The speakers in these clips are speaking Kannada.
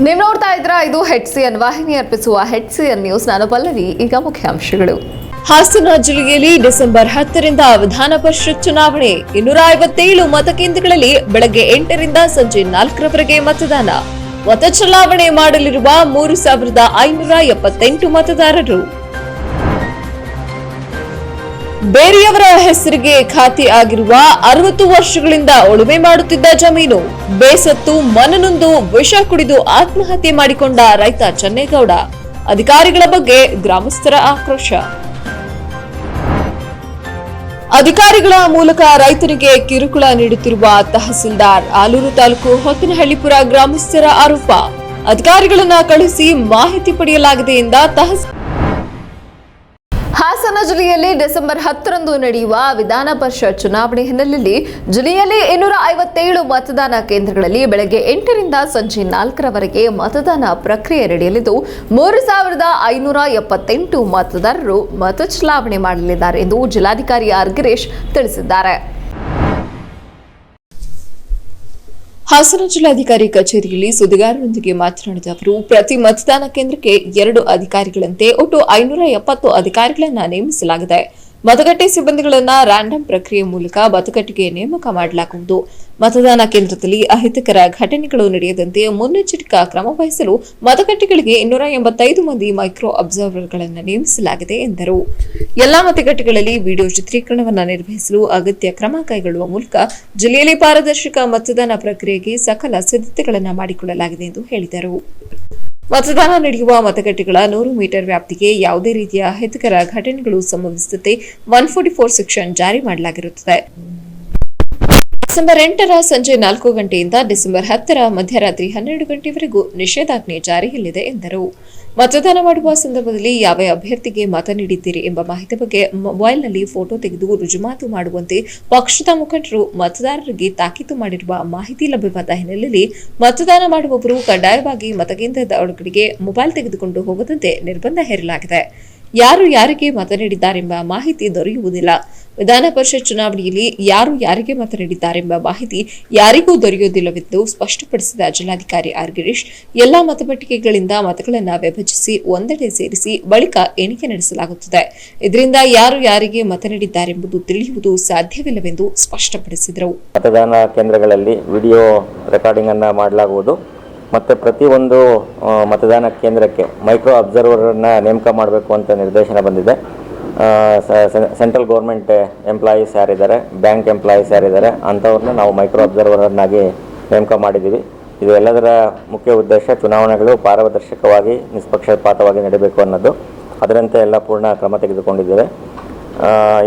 ನೀವು ನೋಡ್ತಾ ಇದ್ರ ಇದು HCN ವಾಹಿನಿ ಅರ್ಪಿಸುವ HCN ನ್ಯೂಸ್. ನಾನು ಪಲ್ಲವಿ. ಈಗ ಮುಖ್ಯಾಂಶಗಳು. ಹಾಸನ ಜಿಲ್ಲೆಯಲ್ಲಿ ಡಿಸೆಂಬರ್ 10ರಿಂದ ವಿಧಾನ ಪರಿಷತ್ ಚುನಾವಣೆ. 257 ಮತಕೇಂದ್ರಗಳಲ್ಲಿ ಬೆಳಗ್ಗೆ 8ರಿಂದ ಸಂಜೆ 4ರವರೆಗೆ ಮತದಾನ. ಮತ ಚಲಾವಣೆ ಮಾಡಲಿರುವ 3578 ಮತದಾರರು. ಬೇರೆಯವರ ಹೆಸರಿಗೆ ಖಾತೆ ಆಗಿರುವ 60 ವರ್ಷಗಳಿಂದ ಉಳುಮೆ ಮಾಡುತ್ತಿದ್ದ ಜಮೀನು ಬೇಸತ್ತು ಮನನೊಂದು ವಿಷ ಕುಡಿದು ಆತ್ಮಹತ್ಯೆ ಮಾಡಿಕೊಂಡ ರೈತ ಚನ್ನೇಗೌಡ. ಅಧಿಕಾರಿಗಳ ಬಗ್ಗೆ ಗ್ರಾಮಸ್ಥರ ಆಕ್ರೋಶ. ಅಧಿಕಾರಿಗಳ ಮೂಲಕ ರೈತರಿಗೆ ಕಿರುಕುಳ ನೀಡುತ್ತಿರುವ ತಹಸೀಲ್ದಾರ್. ಆಲೂರು ತಾಲೂಕು ಹೊತ್ತನಹಳ್ಳಿಪುರ ಗ್ರಾಮಸ್ಥರ ಆರೋಪ. ಅಧಿಕಾರಿಗಳನ್ನ ಕಳುಹಿಸಿ ಮಾಹಿತಿ ಪಡೆಯಲಾಗಿದೆ ಎಂದ ತಹಸೀಲ್ದಾರ್. ಹಾಸನ ಜಿಲ್ಲೆಯಲ್ಲಿ ಡಿಸೆಂಬರ್ 10ರಂದು ನಡೆಯುವ ವಿಧಾನ ಪರಿಷತ್ ಚುನಾವಣೆ ಹಿನ್ನೆಲೆಯಲ್ಲಿ ಜಿಲ್ಲೆಯಲ್ಲಿ 257 ಮತದಾನ ಕೇಂದ್ರಗಳಲ್ಲಿ ಬೆಳಗ್ಗೆ 8ರಿಂದ ಸಂಜೆ 4ರವರೆಗೆ ಮತದಾನ ಪ್ರಕ್ರಿಯೆ ನಡೆಯಲಿದ್ದು 3578 ಮತದಾರರು ಮತ ಚಲಾವಣೆ ಮಾಡಲಿದ್ದಾರೆ ಎಂದು ಜಿಲ್ಲಾಧಿಕಾರಿ ಆರ್ ಗಿರೀಶ್ ತಿಳಿಸಿದ್ದಾರೆ. ಹಾಸನ ಜಿಲ್ಲಾಧಿಕಾರಿ ಕಚೇರಿಯಲ್ಲಿ ಸುದ್ದಿಗಾರರೊಂದಿಗೆ ಮಾತನಾಡಿದ ಅವರು, ಪ್ರತಿ ಮತದಾನ ಕೇಂದ್ರಕ್ಕೆ 2 ಅಧಿಕಾರಿಗಳಂತೆ ಒಟ್ಟು 570 ಅಧಿಕಾರಿಗಳನ್ನ ನೇಮಿಸಲಾಗಿದೆ. ಮತಗಟ್ಟೆ ಸಿಬ್ಬಂದಿಗಳನ್ನ ರ್ಯಾಂಡಮ್ ಪ್ರಕ್ರಿಯೆ ಮೂಲಕ ಮತಗಟ್ಟೆಗೆ ನೇಮಕ ಮಾಡಲಾಗುವುದು. ಮತದಾನ ಕೇಂದ್ರದಲ್ಲಿ ಅಹಿತಕರ ಘಟನೆಗಳು ನಡೆಯದಂತೆ ಮುನ್ನೆಚ್ಚರಿಕಾ ಕ್ರಮ ವಹಿಸಲು ಮತಗಟ್ಟೆಗಳಿಗೆ 285 ಮಂದಿ ಮೈಕ್ರೋ ಅಬ್ಸರ್ವರ್ಗಳನ್ನು ನೇಮಿಸಲಾಗಿದೆ ಎಂದರು. ಎಲ್ಲಾ ಮತಗಟ್ಟೆಗಳಲ್ಲಿ ವಿಡಿಯೋ ಚಿತ್ರೀಕರಣವನ್ನು ನಿರ್ವಹಿಸಲು ಅಗತ್ಯ ಕ್ರಮ ಕೈಗೊಳ್ಳುವ ಮೂಲಕ ಜಿಲ್ಲೆಯಲ್ಲಿ ಪಾರದರ್ಶಕ ಮತದಾನ ಪ್ರಕ್ರಿಯೆಗೆ ಸಕಲ ಸಿದ್ಧತೆಗಳನ್ನು ಮಾಡಿಕೊಳ್ಳಲಾಗಿದೆ ಎಂದು ಹೇಳಿದರು. ಮತದಾನ ನಡೆಯುವ ಮತಗಟ್ಟೆಗಳ 100 ಮೀಟರ್ ವ್ಯಾಪ್ತಿಗೆ ಯಾವುದೇ ರೀತಿಯ ಅಹಿತಕರ ಘಟನೆಗಳು ಸಂಭವಿಸದಂತೆ 144 ಸೆಕ್ಷನ್ ಜಾರಿ ಮಾಡಲಾಗಿರುತ್ತದೆ. ಡಿಸೆಂಬರ್ 8ರ ಸಂಜೆ 4 ಗಂಟೆಯಿಂದ ಡಿಸೆಂಬರ್ 10ರ ಮಧ್ಯರಾತ್ರಿ 12 ಗಂಟೆವರೆಗೂ ನಿಷೇಧಾಜ್ಞೆ ಜಾರಿಯಲ್ಲಿದೆ ಎಂದರು. ಮತದಾನ ಮಾಡುವ ಸಂದರ್ಭದಲ್ಲಿ ಯಾವ ಅಭ್ಯರ್ಥಿಗೆ ಮತ ನೀಡಿದ್ದೀರಿ ಎಂಬ ಮಾಹಿತಿ ಬಗ್ಗೆ ಮೊಬೈಲ್ನಲ್ಲಿ ಫೋಟೋ ತೆಗೆದು ರುಜುವಾತು ಮಾಡುವಂತೆ ಪಕ್ಷದ ಮುಖಂಡರು ಮತದಾರರಿಗೆ ತಾಕೀತು ಮಾಡಿರುವ ಮಾಹಿತಿ ಲಭ್ಯವಾದ ಹಿನ್ನೆಲೆಯಲ್ಲಿ ಮತದಾನ ಮಾಡುವವರು ಕಡ್ಡಾಯವಾಗಿ ಮತಕೇಂದ್ರದ ಒಳಗಡೆಗೆ ಮೊಬೈಲ್ ತೆಗೆದುಕೊಂಡು ಹೋಗದಂತೆ ನಿರ್ಬಂಧ ಹೇರಲಾಗಿದೆ. ಯಾರು ಯಾರಿಗೆ ಮತ ನೀಡಿದ್ದಾರೆಂಬ ಮಾಹಿತಿ ದೊರೆಯುವುದಿಲ್ಲ. ವಿಧಾನ ಪರಿಷತ್ ಚುನಾವಣೆಯಲ್ಲಿ ಯಾರು ಯಾರಿಗೆ ಮತ ನೀಡಿದ್ದಾರೆಂಬ ಮಾಹಿತಿ ಯಾರಿಗೂ ದೊರೆಯುವುದಿಲ್ಲವೆಂದು ಸ್ಪಷ್ಟಪಡಿಸಿದ ಜಿಲ್ಲಾಧಿಕಾರಿ ಆರ್ ಗಿರೀಶ್, ಎಲ್ಲಾ ಮತಪೆಟ್ಟಿಗೆಗಳಿಂದ ಮತಗಳನ್ನು ವಿಭಜಿಸಿ ಒಂದೆಡೆ ಸೇರಿಸಿ ಬಳಿಕ ಎಣಿಕೆ ನಡೆಸಲಾಗುತ್ತದೆ. ಇದರಿಂದ ಯಾರು ಯಾರಿಗೆ ಮತ ನೀಡಿದ್ದಾರೆಂಬುದು ತಿಳಿಯುವುದು ಸಾಧ್ಯವಿಲ್ಲವೆಂದು ಸ್ಪಷ್ಟಪಡಿಸಿದರು. ಮತದಾನ ಕೇಂದ್ರಗಳಲ್ಲಿ ವಿಡಿಯೋ ರೆಕಾರ್ಡಿಂಗ್ ಅನ್ನು ಮಾಡಲಾಗುವುದು ಮತ್ತು ಪ್ರತಿಯೊಂದು ಮತದಾನ ಕೇಂದ್ರಕ್ಕೆ ಮೈಕ್ರೋ ಅಬ್ಸರ್ವರನ್ನ ನೇಮಕ ಮಾಡಬೇಕು ಅಂತ ನಿರ್ದೇಶನ ಬಂದಿದೆ. ಸೆಂಟ್ರಲ್ ಗೌರ್ಮೆಂಟ್ ಎಂಪ್ಲಾಯೀಸ್ ಯಾರಿದ್ದಾರೆ, ಬ್ಯಾಂಕ್ ಎಂಪ್ಲಾಯೀಸ್ ಯಾರಿದ್ದಾರೆ ಅಂಥವ್ರನ್ನ ನಾವು ಮೈಕ್ರೋ ಅಬ್ಸರ್ವರನ್ನಾಗಿ ನೇಮಕ ಮಾಡಿದ್ದೀವಿ. ಇದು ಎಲ್ಲದರ ಮುಖ್ಯ ಉದ್ದೇಶ ಚುನಾವಣೆಗಳು ಪಾರದರ್ಶಕವಾಗಿ ನಿಷ್ಪಕ್ಷಪಾತವಾಗಿ ನಡೀಬೇಕು ಅನ್ನೋದು. ಅದರಂತೆ ಎಲ್ಲ ಪೂರ್ಣ ಕ್ರಮ ತೆಗೆದುಕೊಂಡಿದ್ದೇವೆ.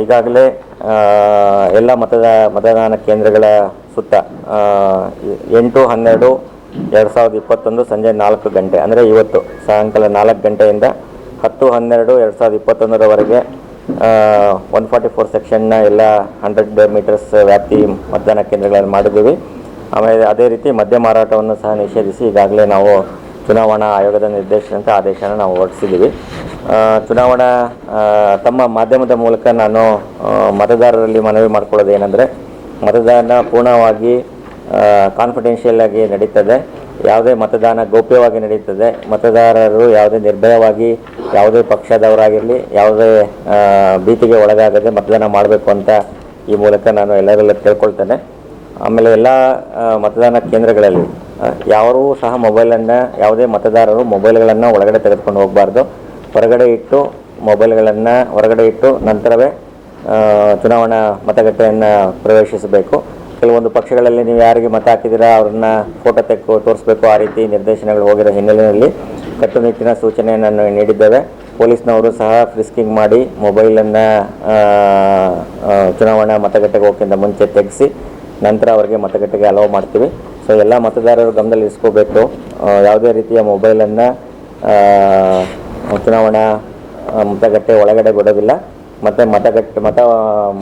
ಈಗಾಗಲೇ ಎಲ್ಲ ಮತದಾನ ಕೇಂದ್ರಗಳ ಸುತ್ತ 8/12/2021 ಸಂಜೆ 4 ಗಂಟೆ ಅಂದರೆ ಇವತ್ತು ಸಾಯಂಕಾಲ 4 ಗಂಟೆಯಿಂದ 10/12/2021 144 ಸೆಕ್ಷನ್ನ ಎಲ್ಲ 100 ಮೀಟರ್ಸ್ ವ್ಯಾಪ್ತಿ ಮತದಾನ ಕೇಂದ್ರಗಳನ್ನು ಮಾಡಿದ್ದೀವಿ. ಆಮೇಲೆ ಅದೇ ರೀತಿ ಮದ್ಯ ಮಾರಾಟವನ್ನು ಸಹ ನಿಷೇಧಿಸಿ ಈಗಾಗಲೇ ನಾವು ಚುನಾವಣಾ ಆಯೋಗದ ನಿರ್ದೇಶನದಂತೆ ಆದೇಶನ ನಾವು ಹೊರಡಿಸಿದ್ದೀವಿ. ಚುನಾವಣಾ ತಮ್ಮ ಮಾಧ್ಯಮದ ಮೂಲಕ ನಾನು ಮತದಾರರಲ್ಲಿ ಮನವಿ ಮಾಡಿಕೊಳ್ಳೋದು ಏನಂದರೆ, ಮತದಾನ ಪೂರ್ಣವಾಗಿ ಕಾನ್ಫಿಡೆನ್ಷಿಯಲ್ ಆಗಿ ನಡೀತದೆ. ಯಾವುದೇ ಮತದಾನ ಗೌಪ್ಯವಾಗಿ ನಡೀತದೆ. ಮತದಾರರು ಯಾವುದೇ ನಿರ್ಭಯವಾಗಿ ಯಾವುದೇ ಪಕ್ಷದವರಾಗಿರಲಿ ಯಾವುದೇ ಭೀತಿಗೆ ಒಳಗಾಗದೆ ಮತದಾನ ಮಾಡಬೇಕು ಅಂತ ಈ ಮೂಲಕ ನಾನು ಎಲ್ಲರೆಲ್ಲ ಕೇಳ್ಕೊಳ್ತೇನೆ. ಆಮೇಲೆ ಎಲ್ಲ ಮತದಾನ ಕೇಂದ್ರಗಳಲ್ಲಿ ಯಾರೂ ಸಹ ಯಾವುದೇ ಮತದಾರರು ಮೊಬೈಲ್ಗಳನ್ನು ಒಳಗಡೆ ತೆಗೆದುಕೊಂಡು ಹೋಗಬಾರ್ದು. ಹೊರಗಡೆ ಇಟ್ಟು ನಂತರವೇ ಚುನಾವಣಾ ಮತಗಟ್ಟೆಯನ್ನು ಪ್ರವೇಶಿಸಬೇಕು. ಕೆಲವೊಂದು ಪಕ್ಷಗಳಲ್ಲಿ ನೀವು ಯಾರಿಗೆ ಮತ ಹಾಕಿದ್ದೀರಾ ಅವ್ರನ್ನ ಫೋಟೋ ತೆಗೆದು ತೋರಿಸಬೇಕು, ಆ ರೀತಿ ನಿರ್ದೇಶನಗಳು ಹೋಗಿರೋ ಹಿನ್ನೆಲೆಯಲ್ಲಿ ಕಟ್ಟುನಿಟ್ಟಿನ ಸೂಚನೆಯನ್ನು ನೀಡಿದ್ದೇವೆ. ಪೊಲೀಸ್ನವರು ಸಹ ಫ್ರಿಸ್ಕಿಂಗ್ ಮಾಡಿ ಮೊಬೈಲನ್ನು ಚುನಾವಣಾ ಮತಗಟ್ಟೆಗೆ ಹೋಗೋಕ್ಕಿಂತ ಮುಂಚೆ ತೆಗೆಸಿ ನಂತರ ಅವರಿಗೆ ಮತಗಟ್ಟೆಗೆ ಅಲೋ ಮಾಡ್ತೀವಿ. ಸೊ ಎಲ್ಲ ಮತದಾರರು ಗಮನದಲ್ಲಿ ಇರಿಸ್ಕೋಬೇಕು. ಯಾವುದೇ ರೀತಿಯ ಮೊಬೈಲನ್ನು ಚುನಾವಣಾ ಮತಗಟ್ಟೆ ಒಳಗಡೆ ಬಿಡೋದಿಲ್ಲ. ಮತ್ತು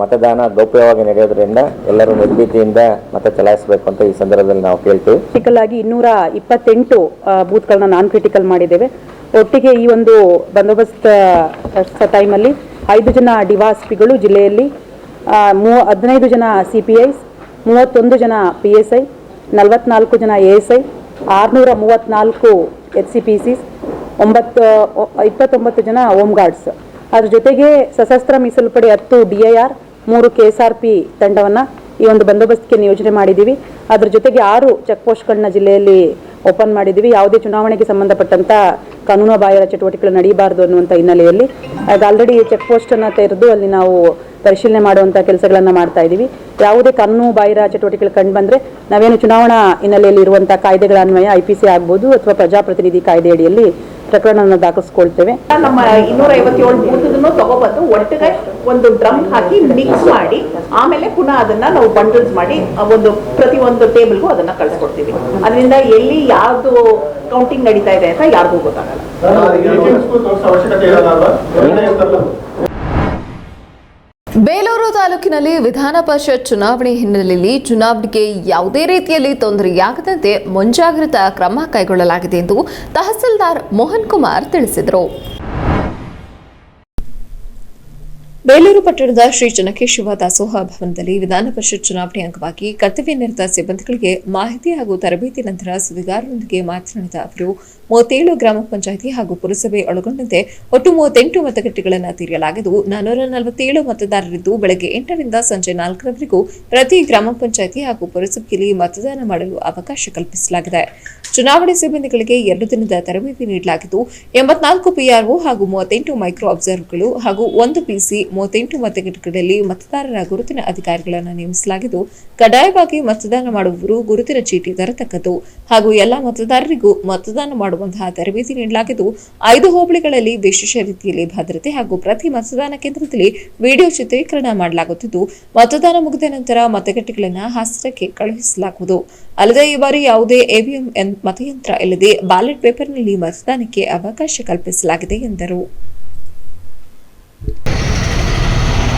ಮತದಾನ ಗೌಪ್ಯವಾಗಿ ನಡೆಯೋದ್ರಿಂದ ಎಲ್ಲರೂ ನಿರ್ಭೀತಿಯಿಂದ ಮತ ಚಲಾಯಿಸಬೇಕು ಅಂತ ಈ ಸಂದರ್ಭದಲ್ಲಿ ನಾವು ಕೇಳ್ತೀವಿ. ಕ್ರಿಟಿಕಲ್ ಆಗಿ 228 ಬೂತ್ಗಳನ್ನ ನಾನ್ ಕ್ರಿಟಿಕಲ್ ಮಾಡಿದ್ದೇವೆ. ಒಟ್ಟಿಗೆ ಈ ಒಂದು ಬಂದೋಬಸ್ತ್ ಟೈಮಲ್ಲಿ 5 ಜನ ಡಿವಾಸ್ಪಿಗಳು ಜಿಲ್ಲೆಯಲ್ಲಿ, 15 ಜನ CPIs, 31 ಜನ PSI, 44 ಜನ ASI, 634 HCPCs, 29 ಜನ ಹೋಮ್ ಗಾರ್ಡ್ಸ್. ಅದ್ರ ಜೊತೆಗೆ ಸಶಸ್ತ್ರ ಮೀಸಲು ಪಡೆ 10 DIR, 3 KSRP ತಂಡವನ್ನು ಈ ಒಂದು ಬಂದೋಬಸ್ತ್ಗೆ ನಿಯೋಜನೆ ಮಾಡಿದ್ದೀವಿ. ಅದ್ರ ಜೊತೆಗೆ 6 ಚೆಕ್ ಪೋಸ್ಟ್ಗಳನ್ನ ಜಿಲ್ಲೆಯಲ್ಲಿ ಓಪನ್ ಮಾಡಿದ್ದೀವಿ. ಯಾವುದೇ ಚುನಾವಣೆಗೆ ಸಂಬಂಧಪಟ್ಟಂಥ ಕಾನೂನು ಬಾಹಿರ ಚಟುವಟಿಕೆಗಳು ನಡೆಯಬಾರದು ಅನ್ನುವಂಥ ಹಿನ್ನೆಲೆಯಲ್ಲಿ ಆಲ್ರೆಡಿ ಚೆಕ್ ಪೋಸ್ಟನ್ನು ತೆರೆದು ಅಲ್ಲಿ ನಾವು ಪರಿಶೀಲನೆ ಮಾಡುವಂಥ ಕೆಲಸಗಳನ್ನು ಮಾಡ್ತಾ ಇದ್ದೀವಿ. ಯಾವುದೇ ಕಾನೂನು ಬಾಹಿರ ಚಟುವಟಿಕೆಗಳು ಕಂಡು ಬಂದರೆ ನಾವೇನು ಚುನಾವಣಾ ಹಿನ್ನೆಲೆಯಲ್ಲಿ ಇರುವಂಥ ಕಾಯ್ದೆಗಳ ಅನ್ವಯ IPC ಆಗ್ಬೋದು ಅಥವಾ ಪ್ರಜಾಪ್ರತಿನಿಧಿ ಕಾಯ್ದೆ ಅಡಿಯಲ್ಲಿ ಪ್ರಕರಣವನ್ನು ದಾಖಲಿಸ್ಕೊಳ್ತೇವೆ. ನಮ್ಮ 257 ಬೂತನ್ನು ತಗೊಬಂದು ಒಟ್ಟಿಗೆ ಒಂದು ಡ್ರಮ್ ಹಾಕಿ ಮಿಕ್ಸ್ ಮಾಡಿ ಆಮೇಲೆ ಪುನಃ ಅದನ್ನ ನಾವು ಬಂಡಲ್ಸ್ ಮಾಡಿ ಪ್ರತಿಯೊಂದು ಟೇಬಲ್ಗೂ ಅದನ್ನ ಕಳಿಸ್ಕೊಡ್ತೀವಿ. ಅದರಿಂದ ಎಲ್ಲಿ ಯಾವ್ದು ಕೌಂಟಿಂಗ್ ನಡೀತಾ ಇದೆ ಅಂತ ಯಾರಿಗೂ ಗೊತ್ತಾಗಲ್ಲ. ಬೇಲೂರು ತಾಲೂಕಿನಲ್ಲಿ ವಿಧಾನ ಪರಿಷತ್ ಚುನಾವಣೆ ಹಿನ್ನೆಲೆಯಲ್ಲಿ ಚುನಾವಣೆಗೆ ಯಾವುದೇ ರೀತಿಯಲ್ಲಿ ತೊಂದರೆಯಾಗದಂತೆ ಮುಂಜಾಗ್ರತಾ ಕ್ರಮ ಕೈಗೊಳ್ಳಲಾಗಿದೆ ಎಂದು ತಹಸೀಲ್ದಾರ್ ಮೋಹನ್ ಕುಮಾರ್ ತಿಳಿಸಿದರು. ಬೇಲೂರು ಪಟ್ಟಣದ ಶ್ರೀ ಚೆನ್ನಕೇಶವ ದಾಸೋಹ ಭವನದಲ್ಲಿ ವಿಧಾನ ಪರಿಷತ್ ಚುನಾವಣೆ ಅಂಗವಾಗಿ ಕರ್ತವ್ಯ ನಿರತ ಸಿಬ್ಬಂದಿಗಳಿಗೆ ಮಾಹಿತಿ ಹಾಗೂ ತರಬೇತಿ ನಂತರ ಸುದ್ದಿಗಾರರೊಂದಿಗೆ ಮಾತನಾಡಿದ ಅವರು 37 ಗ್ರಾಮ ಪಂಚಾಯಿತಿ ಹಾಗೂ ಪುರಸಭೆ ಒಳಗೊಂಡಂತೆ ಒಟ್ಟು 38 ಮತಗಟ್ಟೆಗಳನ್ನು ತೆರೆಯಲಾಗಿದ್ದು 447 ಮತದಾರರಿದ್ದು ಬೆಳಗ್ಗೆ 8 ರಿಂದ ಸಂಜೆ 4 ರವರೆಗೂ ಪ್ರತಿ ಗ್ರಾಮ ಪಂಚಾಯಿತಿ ಹಾಗೂ ಪುರಸಭೆಯಲ್ಲಿ ಮತದಾನ ಮಾಡಲು ಅವಕಾಶ ಕಲ್ಪಿಸಲಾಗಿದೆ. ಚುನಾವಣೆ ಸಿಬ್ಬಂದಿಗಳಿಗೆ 2 ದಿನದ ತರಬೇತಿ ನೀಡಲಾಗಿದ್ದು 84 PRO ಹಾಗೂ 38 ಮೈಕ್ರೋ ಅಬ್ಸರ್ವರ್ಗಳು ಹಾಗೂ 1 PC 38 ಮತಗಟ್ಟೆಗಳಲ್ಲಿ ಮತದಾರರ ಗುರುತಿನ ಅಧಿಕಾರಿಗಳನ್ನು ನೇಮಿಸಲಾಗಿದ್ದು ಕಡ್ಡಾಯವಾಗಿ ಮತದಾನ ಮಾಡುವವರು ಗುರುತಿನ ಚೀಟಿ ತರತಕ್ಕದ್ದು ಹಾಗೂ ಎಲ್ಲಾ ಮತದಾರರಿಗೂ ಮತದಾನ ಮಾಡುವಂತಹ ತರಬೇತಿ ನೀಡಲಾಗಿದ್ದು 5 ಹೋಬಳಿಗಳಲ್ಲಿ ವಿಶೇಷ ರೀತಿಯಲ್ಲಿ ಭದ್ರತೆ ಹಾಗೂ ಪ್ರತಿ ಮತದಾನ ಕೇಂದ್ರದಲ್ಲಿ ವಿಡಿಯೋ ಚಿತ್ರೀಕರಣ ಮಾಡಲಾಗುತ್ತಿದ್ದು ಮತದಾನ ಮುಗಿದ ನಂತರ ಮತಗಟ್ಟೆಗಳನ್ನು ಹಾಸನಕ್ಕೆ ಕಳುಹಿಸಲಾಗುವುದು. ಅಲ್ಲದೆ ಈ ಬಾರಿ ಯಾವುದೇ EVM ಮತಯಂತ್ರ ಇಲ್ಲದೆ ಬ್ಯಾಲೆಟ್ ಪೇಪರ್ನಲ್ಲಿ ಮತದಾನಕ್ಕೆ ಅವಕಾಶ ಕಲ್ಪಿಸಲಾಗಿದೆ ಎಂದರು.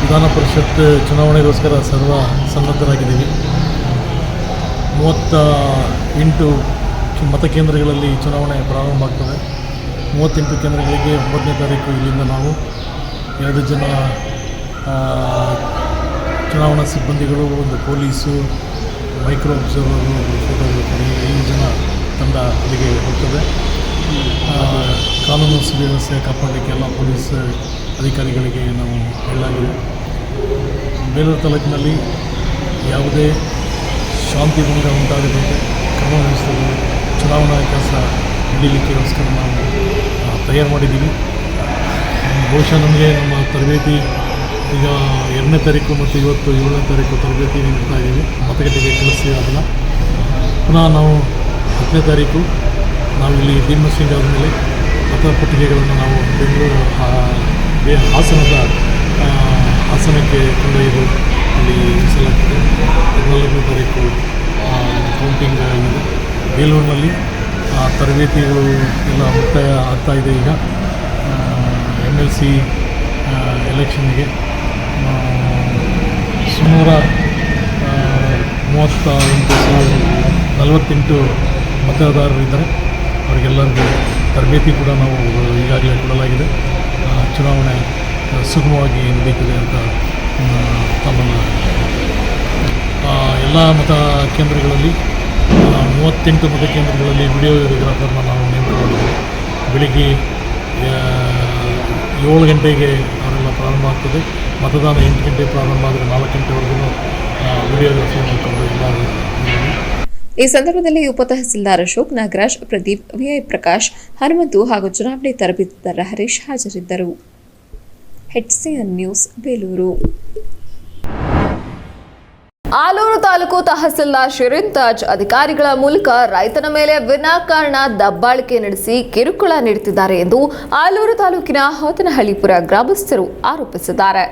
ವಿಧಾನ ಪರಿಷತ್ ಚುನಾವಣೆಗೋಸ್ಕರ ಸರ್ವ ಸನ್ನದ್ಧರಾಗಿದ್ದೀವಿ. 38 ಮತಕೇಂದ್ರಗಳಲ್ಲಿ ಚುನಾವಣೆ ಪ್ರಾರಂಭ ಆಗ್ತದೆ. 38 ಕೇಂದ್ರಗಳಿಗೆ 9ನೇ ತಾರೀಕು ಇಲ್ಲಿಂದ ನಾವು 2 ಜನ ಚುನಾವಣಾ ಸಿಬ್ಬಂದಿಗಳು, 1 ಪೊಲೀಸು, ಮೈಕ್ರೋ ಅಬ್ಸರ್ವರು, ಫೋಟೋಗ್ರಫರ್, 5 ಜನ ತಂಡ ಅಲ್ಲಿಗೆ ಹೋಗ್ತದೆ. ಕಾನೂನು ಸುವ್ಯವಸ್ಥೆ ಕಾಪಾಡಲಿಕ್ಕೆ ಎಲ್ಲ ಪೊಲೀಸ್ ಅಧಿಕಾರಿಗಳಿಗೆ ನಾವು ಹೇಳಲಾಗಿದೆ. ಬೇಲೂರು ತಾಲೂಕಿನಲ್ಲಿ ಯಾವುದೇ ಶಾಂತಿ ಭಂಗ ಉಂಟಾಗದಂತೆ ಕ್ರಮ ವಹಿಸಲು ಚುನಾವಣಾ ಕೆಲಸ ಹಿಡಿಯಲಿಕ್ಕೋಸ್ಕರ ನಾವು ತಯಾರು ಮಾಡಿದ್ದೀವಿ. ಬಹುಶಃ ನಮಗೆ ನಮ್ಮ ತರಬೇತಿ ಈಗ 2ನೇ ತಾರೀಕು ಮತ್ತು ಇವತ್ತು 7ನೇ ತಾರೀಕು ತರಬೇತಿ ನೀಡ್ತಾ ಇದ್ದೀವಿ. ಮತಗಟ್ಟೆಗೆ ಕಳಿಸ್ತೀವಿ. ಅದನ್ನು ಪುನಃ ನಾವು 10ನೇ ತಾರೀಕು ನಾವು ಇಲ್ಲಿ ಡಿಮರ್ಸಿಂಗ್ ಆದಮೇಲೆ ಮತಪಟ್ಟಿಗೆಗಳನ್ನು ನಾವು ಬೆಂಗಳೂರು ಹಾಸನಕ್ಕೆ ಕೊಂಡೊಯ್ದು ಅಲ್ಲಿ ಇರಿಸಲಾಗ್ತದೆ. 14ನೇ ತಾರೀಕು ಕೌಂಟಿಂಗ್ ಆಗಿದೆ. ಬೇಲೂರಿನಲ್ಲಿ ತರಬೇತಿಗಳು ಎಲ್ಲ ಮುಕ್ತಾಯ ಆಗ್ತಾ ಇದೆ. ಈಗ MLC ಎಲೆಕ್ಷನ್ಗೆ 48 ಮತದಾರರಿದ್ದಾರೆ. ಅವರಿಗೆಲ್ಲರಿಗೂ ತರಬೇತಿ ಕೂಡ ನಾವು ಈಗಾಗಲೇ ಕೊಡಲಾಗಿದೆ. ಚುನಾವಣೆ ಸುಗಮವಾಗಿ ನಡೀತದೆ ಅಂತ ತಮ್ಮನ್ನು ಎಲ್ಲ ಮತ ಕೇಂದ್ರಗಳಲ್ಲಿ 38 ಮತಕೇಂದ್ರಗಳಲ್ಲಿ ವಿಡಿಯೋಗ್ರಾಫರ್ನ ನಾವು ನೇಮಕ ಮಾಡಿದ್ದೀವಿ. ಬೆಳಿಗ್ಗೆ 7 ಗಂಟೆಗೆ ಅವರೆಲ್ಲ ಪ್ರಾರಂಭ ಆಗ್ತದೆ. ಮತದಾನ 8 ಗಂಟೆಗೆ ಪ್ರಾರಂಭ ಆದರೆ 4 ಗಂಟೆವರೆಗೂ ವಿಡಿಯೋಗ್ರಫಿ ಮಾಡ್ಕೊಂಡು ಎಲ್ಲರೂ. ಈ ಸಂದರ್ಭದಲ್ಲಿ ಉಪ ತಹಸೀಲ್ದಾರ್ ಅಶೋಕ್, ನಾಗರಾಜ್, ಪ್ರದೀಪ್, VI ಪ್ರಕಾಶ್, ಹನುಮಂತು ಹಾಗೂ ಚುನಾವಣೆ ತರಬೇತುದಾರ ಹರೀಶ್ ಹಾಜರಿದ್ದರು. HCN news Belur. ಆಲೂರು ತಾಲೂಕು ತಹಸೀಲ್ದಾರ್ ಶಿರೀನ್ ತಾಜ್ ಅಧಿಕಾರಿಗಳ ಮೂಲಕ ರೈತನ ಮೇಲೆ ವಿನಾಕಾರಣ ದಬ್ಬಾಳಿಕೆ ನಡೆಸಿ ಕಿರುಕುಳ ನೀಡುತ್ತಿದ್ದಾರೆ ಎಂದು ಆಲೂರು ತಾಲೂಕಿನ ಹೋತನಹಳ್ಳಿಪುರ ಗ್ರಾಮಸ್ಥರು ಆರೋಪಿಸಿದ್ದಾರೆ.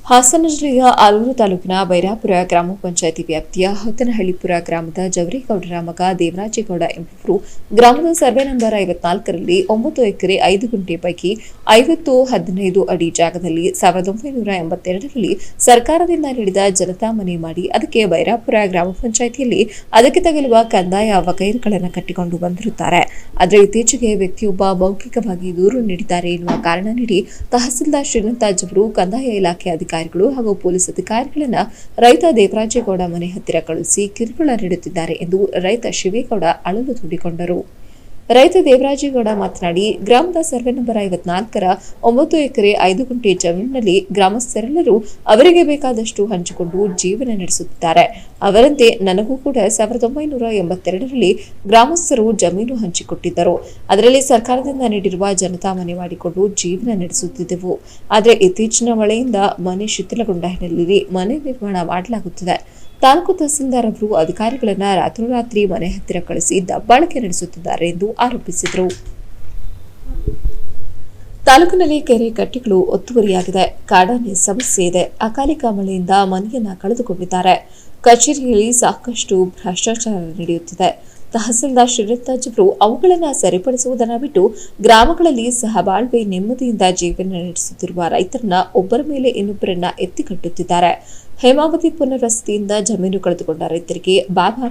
ಹಾಸನ ಜಿಲ್ಲೆಯ ಆಲೂರು ತಾಲೂಕಿನ ಬೈರಾಪುರ ಗ್ರಾಮ ಪಂಚಾಯಿತಿ ವ್ಯಾಪ್ತಿಯ ಹೊತ್ತನಹಳ್ಳಿಪುರ ಗ್ರಾಮದ ಜವರೇಗೌಡರ ಮಗ ದೇವರಾಜೇಗೌಡ ಎಂಬುವರು ಗ್ರಾಮದ ಸರ್ವೆ ನಂಬರ್ 54ರಲ್ಲಿ 9 ಎಕರೆ 5 ಗುಂಟೆ ಪೈಕಿ 50-15 ಅಡಿ ಜಾಗದಲ್ಲಿ 1982ರಲ್ಲಿ ಸರ್ಕಾರದಿಂದ ನೀಡಿದ ಜನತಾ ಮನೆ ಮಾಡಿ ಅದಕ್ಕೆ ಬೈರಾಪುರ ಗ್ರಾಮ ಪಂಚಾಯಿತಿಯಲ್ಲಿ ಅದಕ್ಕೆ ತಗಲುವ ಕಂದಾಯ ವಕೈರುಗಳನ್ನು ಕಟ್ಟಿಕೊಂಡು ಬಂದಿರುತ್ತಾರೆ. ಆದರೆ ಇತ್ತೀಚೆಗೆ ವ್ಯಕ್ತಿಯೊಬ್ಬ ಮೌಖಿಕವಾಗಿ ದೂರು ನೀಡಿದ್ದಾರೆ ಎನ್ನುವ ಕಾರಣ ನೀಡಿ ತಹಸೀಲ್ದಾರ್ ಶ್ರೀನಾಥ್ ಅವರು ಕಂದಾಯ ಇಲಾಖೆ ಅಧಿಕಾರಿಗಳು ಹಾಗೂ ಪೊಲೀಸ್ ಅಧಿಕಾರಿಗಳನ್ನ ರೈತ ದೇವರಾಜೇಗೌಡ ಮನೆ ಹತ್ತಿರ ಕಳುಹಿಸಿ ಕಿರುಕುಳ ನೀಡುತ್ತಿದ್ದಾರೆ ಎಂದು ರೈತ ಶಿವೇಗೌಡ ಅಳಲು ತೋಡಿಕೊಂಡರು. ರೈತ ದೇವರಾಜೇಗೌಡ ಮಾತನಾಡಿ, ಗ್ರಾಮದ ಸರ್ವೆ ನಂಬರ್ 54ರ 9 ಎಕರೆ 5 ಗುಂಟೆ ಜಮೀನಿನಲ್ಲಿ ಗ್ರಾಮಸ್ಥರೆಲ್ಲರೂ ಅವರಿಗೆ ಬೇಕಾದಷ್ಟು ಹಂಚಿಕೊಂಡು ಜೀವನ ನಡೆಸುತ್ತಿದ್ದಾರೆ. ಅವರಂತೆ ನನಗೂ ಕೂಡ 1982ರಲ್ಲಿ ಗ್ರಾಮಸ್ಥರು ಜಮೀನು ಹಂಚಿಕೊಟ್ಟಿದ್ದರು. ಅದರಲ್ಲಿ ಸರ್ಕಾರದಿಂದ ನೀಡಿರುವ ಜನತಾ ಮನೆ ಮಾಡಿಕೊಂಡು ಜೀವನ ನಡೆಸುತ್ತಿದ್ದೆವು. ಆದರೆ ಇತ್ತೀಚಿನ ಮಳೆಯಿಂದ ಮನೆ ಶಿಥಿಲಗೊಂಡ ಹಿನ್ನೆಲೆಯಲ್ಲಿ ಮನೆ ನಿರ್ಮಾಣ ಮಾಡಲಾಗುತ್ತಿದೆ. ತಾಲೂಕು ತಹಸೀಲ್ದಾರ್ ಅವರು ಅಧಿಕಾರಿಗಳನ್ನ ರಾತ್ರೋರಾತ್ರಿ ಮನೆ ಹತ್ತಿರ ಕಳಿಸಿ ದಬ್ಬಾಳಿಕೆ ನಡೆಸುತ್ತಿದ್ದಾರೆ ಎಂದು ಆರೋಪಿಸಿದರು. ತಾಲೂಕಿನಲ್ಲಿ ಕೆರೆ ಕಟ್ಟೆಗಳು ಒತ್ತುವರಿಯಾಗಿದೆ, ಕಾಡಾನೆ ಸಮಸ್ಯೆ ಇದೆ, ಅಕಾಲಿಕ ಮಳೆಯಿಂದ ಮನೆಯನ್ನ ಕಳೆದುಕೊಂಡಿದ್ದಾರೆ. ಕಚೇರಿಯಲ್ಲಿ ಸಾಕಷ್ಟು ಭ್ರಷ್ಟಾಚಾರ ನಡೆಯುತ್ತಿದೆ. ತಹಸೀಲ್ದಾರ್ ಶ್ರೀನಾಥ್ ಅವರು ಅವುಗಳನ್ನು ಸರಿಪಡಿಸುವುದನ್ನು ಬಿಟ್ಟು ಗ್ರಾಮಗಳಲ್ಲಿ ಸಹಬಾಳ್ವೆ ನೆಮ್ಮದಿಯಿಂದ ಜೀವನ ನಡೆಸುತ್ತಿರುವ ರೈತರನ್ನ ಒಬ್ಬರ ಮೇಲೆ ಇನ್ನೊಬ್ಬರನ್ನ ಎತ್ತಿಕಟ್ಟುತ್ತಿದ್ದಾರೆ. ಹೇಮಾವತಿ ಪುನರ್ವಸತಿಯಿಂದ ಜಮೀನು ಕಳೆದುಕೊಂಡ ರೈತರಿಗೆ ಬಾಬಾ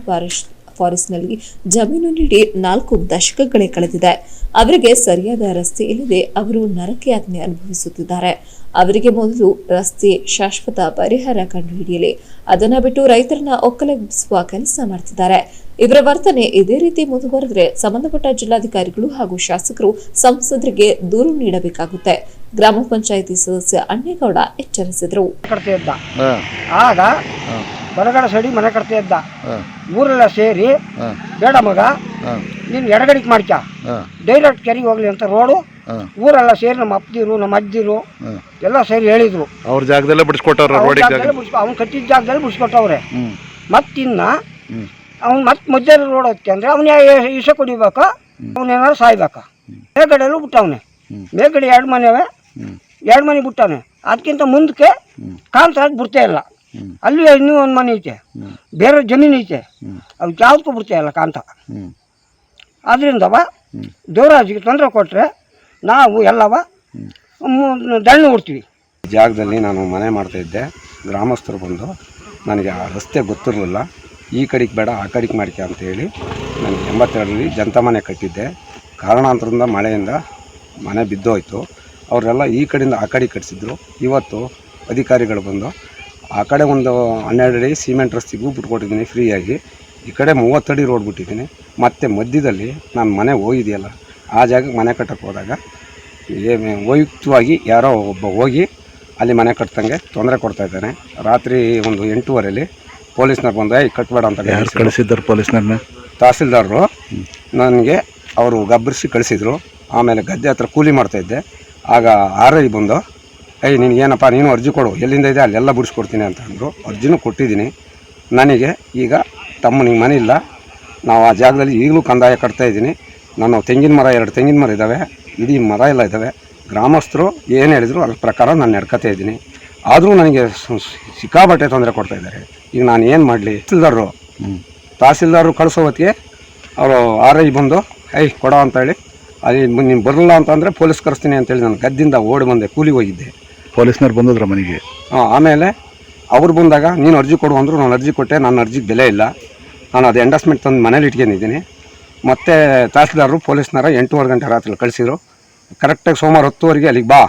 ಫಾರೆಸ್ಟ್ನಲ್ಲಿ ಜಮೀನು ನೀಡಿ 4 ದಶಕಗಳೇ ಕಳೆದಿದೆ. ಅವರಿಗೆ ಸರಿಯಾದ ರಸ್ತೆ ಇಲ್ಲದೆ ಅವರು ನರಕಯಾತನೆ ಅನುಭವಿಸುತ್ತಿದ್ದಾರೆ. ಅವರಿಗೆ ಮೊದಲು ರಸ್ತೆ ಶಾಶ್ವತ ಪರಿಹಾರ ಕಂಡುಹಿಡಿಯಲಿ, ಅದನ್ನ ಬಿಟ್ಟು ರೈತರನ್ನ ಒಕ್ಕಲೆಬ್ಬಿಸುವ ಕೆಲಸ ಮಾಡ್ತಿದ್ದಾರೆ. ಇವರ ವರ್ತನೆ ಇದೇ ರೀತಿ ಮುಂದುವರೆದರೆ ಸಂಬಂಧಪಟ್ಟ ಜಿಲ್ಲಾಧಿಕಾರಿಗಳು ಹಾಗೂ ಶಾಸಕರು ಸಂಸದರಿಗೆ ದೂರು ನೀಡಬೇಕಾಗುತ್ತೆ. ಗ್ರಾಮ ಪಂಚಾಯಿತಿ ಸದಸ್ಯ ಅಣ್ಣೇಗೌಡ ಎಚ್ಚರಿಸಿದರು. ಆಗ ಬಲಗಡೆ ಸೈಡಿ ಮನೆ ಕಟ್ತಾ ಇದ್ದ. ಊರೆಲ್ಲ ಸೇರಿ ಬೇಡ ಮಗ ನೀನು ಎಡಗಡಿಗೆ ಮಾಡ್ಕ, ಡೈರೆಕ್ಟ್ ಕೆರೆಗೆ ಹೋಗ್ಲಿ ಅಂತ ರೋಡು ಊರೆಲ್ಲ ಸೇರಿ ನಮ್ಮ ಅಪ್ಪದಿರು ನಮ್ಮ ಅಜ್ಜಿರು ಎಲ್ಲ ಸೇರಿ ಹೇಳಿದ್ರು. ಅವ್ರ ಜಾಗದಲ್ಲೇ ಬಿಡಿಸ್ಕೊಟ್ಟವ್ರೆ, ಅವ್ನು ಕಟ್ಟಿದ ಜಾಗದಲ್ಲಿ ಬಿಡಿಸ್ಕೊಟ್ಟವ್ರೆ. ಮತ್ತಿನ್ನ ಅವ್ನು ಮತ್ತೆ ಮಧ್ಯ ರೋಡ್ ಹತ್ತಿ ಅಂದ್ರೆ ಅವನ ಇಸ ಕುಡಿಬೇಕು, ಅವನೇನಾದ್ರು ಸಾಯ್ಬೇಕ. ಮೇಲ್ಗಡೆಯಲ್ಲೂ ಬಿಟ್ಟವನೆ, ಮೇಲ್ಗಡೆ 2 ಮನೆ ಅವೆ, 2 ಮನೆ ಬಿಟ್ಟವನೆ. ಅದಕ್ಕಿಂತ ಮುಂದಕ್ಕೆ ಕಾಂತ ಬಿಡ್ತಾ ಇಲ್ಲ. ಅಲ್ಲಿ ಇನ್ನೂ 1 ಮನೆ ಐತೆ, ಬೇರೆ ಜಮೀನು ಐತೆ, ಅವ್ಕೆ ಯಾವುದಕ್ಕೂ ಬಿಡ್ತಾ ಇಲ್ಲ ಕಾಂತ. ಅದರಿಂದವ ದೇವರಾಜಿಗೆ ತೊಂದರೆ ಕೊಟ್ಟರೆ ನಾವು ಎಲ್ಲವ ದಂಡ ಕೊಡ್ತೀವಿ. ಜಾಗದಲ್ಲಿ ನಾನು ಮನೆ ಮಾಡ್ತಾಯಿದ್ದೆ. ಗ್ರಾಮಸ್ಥರು ಬಂದು ನನಗೆ ಆ ರಸ್ತೆ ಗೊತ್ತಿರಲಿಲ್ಲ, ಈ ಕಡೆಗೆ ಬೇಡ ಆ ಕಡೆಗೆ ಮಾಡ್ಕೆ ಅಂತೇಳಿ ನನಗೆ 82ರಲ್ಲಿ ಜನತಾ ಮನೆ ಕಟ್ಟಿದ್ದೆ. ಕಾರಣಾಂತರದಿಂದ ಮಳೆಯಿಂದ ಮನೆ ಬಿದ್ದೋಯ್ತು. ಅವರೆಲ್ಲ ಈ ಕಡೆಯಿಂದ ಆ ಕಡೆ ಕಟ್ಟಿಸಿದ್ರು. ಇವತ್ತು ಅಧಿಕಾರಿಗಳು ಬಂದು ಆ ಕಡೆ ಒಂದು 12 ಅಡಿ ಸಿಮೆಂಟ್ ರಸ್ತೆಗೂ ಬಿಟ್ಕೊಟ್ಟಿದ್ದೀನಿ ಫ್ರೀಯಾಗಿ, ಈ ಕಡೆ 30 ಅಡಿ ರೋಡ್ ಬಿಟ್ಟಿದ್ದೀನಿ. ಮತ್ತು ಮಧ್ಯದಲ್ಲಿ ನಾನು ಮನೆ ಹೋಗಿದೆಯಲ್ಲ ಆ ಜಾಗಕ್ಕೆ ಮನೆ ಕಟ್ಟಕ್ಕೆ ಹೋದಾಗ ವೈಯಕ್ತಿಕವಾಗಿ ಯಾರೋ ಒಬ್ಬ ಹೋಗಿ ಅಲ್ಲಿ ಮನೆ ಕಟ್ಟಂಗೆ ತೊಂದರೆ ಕೊಡ್ತಾಯಿದ್ದಾನೆ. ರಾತ್ರಿ ಒಂದು 8:15ರಲ್ಲಿ ಪೊಲೀಸ್ನವ್ರು ಬಂದ ಕಟ್ಟಬೇಡ ಅಂತ ಕಳಿಸಿದ್ದಾರೆ. ಪೊಲೀಸ್ನವ್ರನ್ನ ತಹಸೀಲ್ದಾರರು ನನಗೆ ಅವರು ಗಬ್ಬರಿಸಿ ಕಳಿಸಿದರು. ಆಮೇಲೆ ಗದ್ದೆ ಹತ್ರ ಕೂಲಿ ಮಾಡ್ತಾಯಿದ್ದೆ. ಆಗ RI ಬಂದು ನಿನಗೇನಪ್ಪ ನೀನು ಅರ್ಜಿ ಕೊಡು, ಎಲ್ಲಿಂದ ಇದೆ ಅಲ್ಲೆಲ್ಲ ಬಿಡಿಸ್ಕೊಡ್ತೀನಿ ಅಂತ ಅಂದರು. ಅರ್ಜಿನೂ ಕೊಟ್ಟಿದ್ದೀನಿ. ನನಗೆ ಈಗ ನಿಂಗೆ ಮನೆ ಇಲ್ಲ, ನಾವು ಆ ಜಾಗದಲ್ಲಿ ಈಗಲೂ ಕಂದಾಯ ಕಟ್ತಾಯಿದ್ದೀನಿ. ನಾನು ತೆಂಗಿನ ಮರ 2 ತೆಂಗಿನ ಮರ ಇದ್ದಾವೆ, ಇಡೀ ಮರ ಎಲ್ಲ ಇದ್ದಾವೆ. ಗ್ರಾಮಸ್ಥರು ಏನು ಹೇಳಿದ್ರು ಅದ್ರ ಪ್ರಕಾರ ನಾನು ನಡ್ಕೊತಾ ಇದ್ದೀನಿ. ಆದರೂ ನನಗೆ ಸಿಕ್ಕಾಬಟ್ಟೆ ತೊಂದರೆ ಕೊಡ್ತಾಯಿದ್ದಾರೆ. ಈಗ ನಾನು ಏನು ಮಾಡಲಿ? ತಹಸೀಲ್ದಾರರು ಕಳಿಸೋ ಹೊತ್ತಿಗೆ ಅವರು RI ಬಂದು ಕೊಡೋ ಅಂತೇಳಿ ಅಲ್ಲಿ ನೀನು ಬರಲ್ಲ ಅಂತಂದರೆ ಪೊಲೀಸ್ ಕರೆಸ್ತೀನಿ ಅಂತೇಳಿ ನಾನು ಗದ್ದಿಂದ ಓಡಿ ಬಂದೆ, ಕೂಲಿಗೆ ಹೋಗಿದ್ದೆ. ಪೊಲೀಸ್ನವ್ರು ಬಂದಿದ್ರ ಮನೆಗೆ. ಆಮೇಲೆ ಅವ್ರು ಬಂದಾಗ ನೀನು ಅರ್ಜಿ ಕೊಡು ಅಂದರು. ನಾನು ಅರ್ಜಿ ಕೊಟ್ಟೆ, ನನ್ನ ಅರ್ಜಿಗೆ ಬೆಲೆ ಇಲ್ಲ, ನಾನು ಅದು ಎಂಡಸ್ಮೆಂಟ್ ತಂದು ಮನೇಲಿ ಇಟ್ಕೊಂಡಿದ್ದೀನಿ. ಮತ್ತು ತಹಸೀಲ್ದಾರರು ಪೊಲೀಸ್ನರ 8:15 ಗಂಟೆ ರಾತ್ರಿ ಕಳಿಸಿದ್ರು. ಕರೆಕ್ಟಾಗಿ ಸೋಮವಾರ 10:00ವರೆಗೆ ಅಲ್ಲಿಗೆ ಬಾ,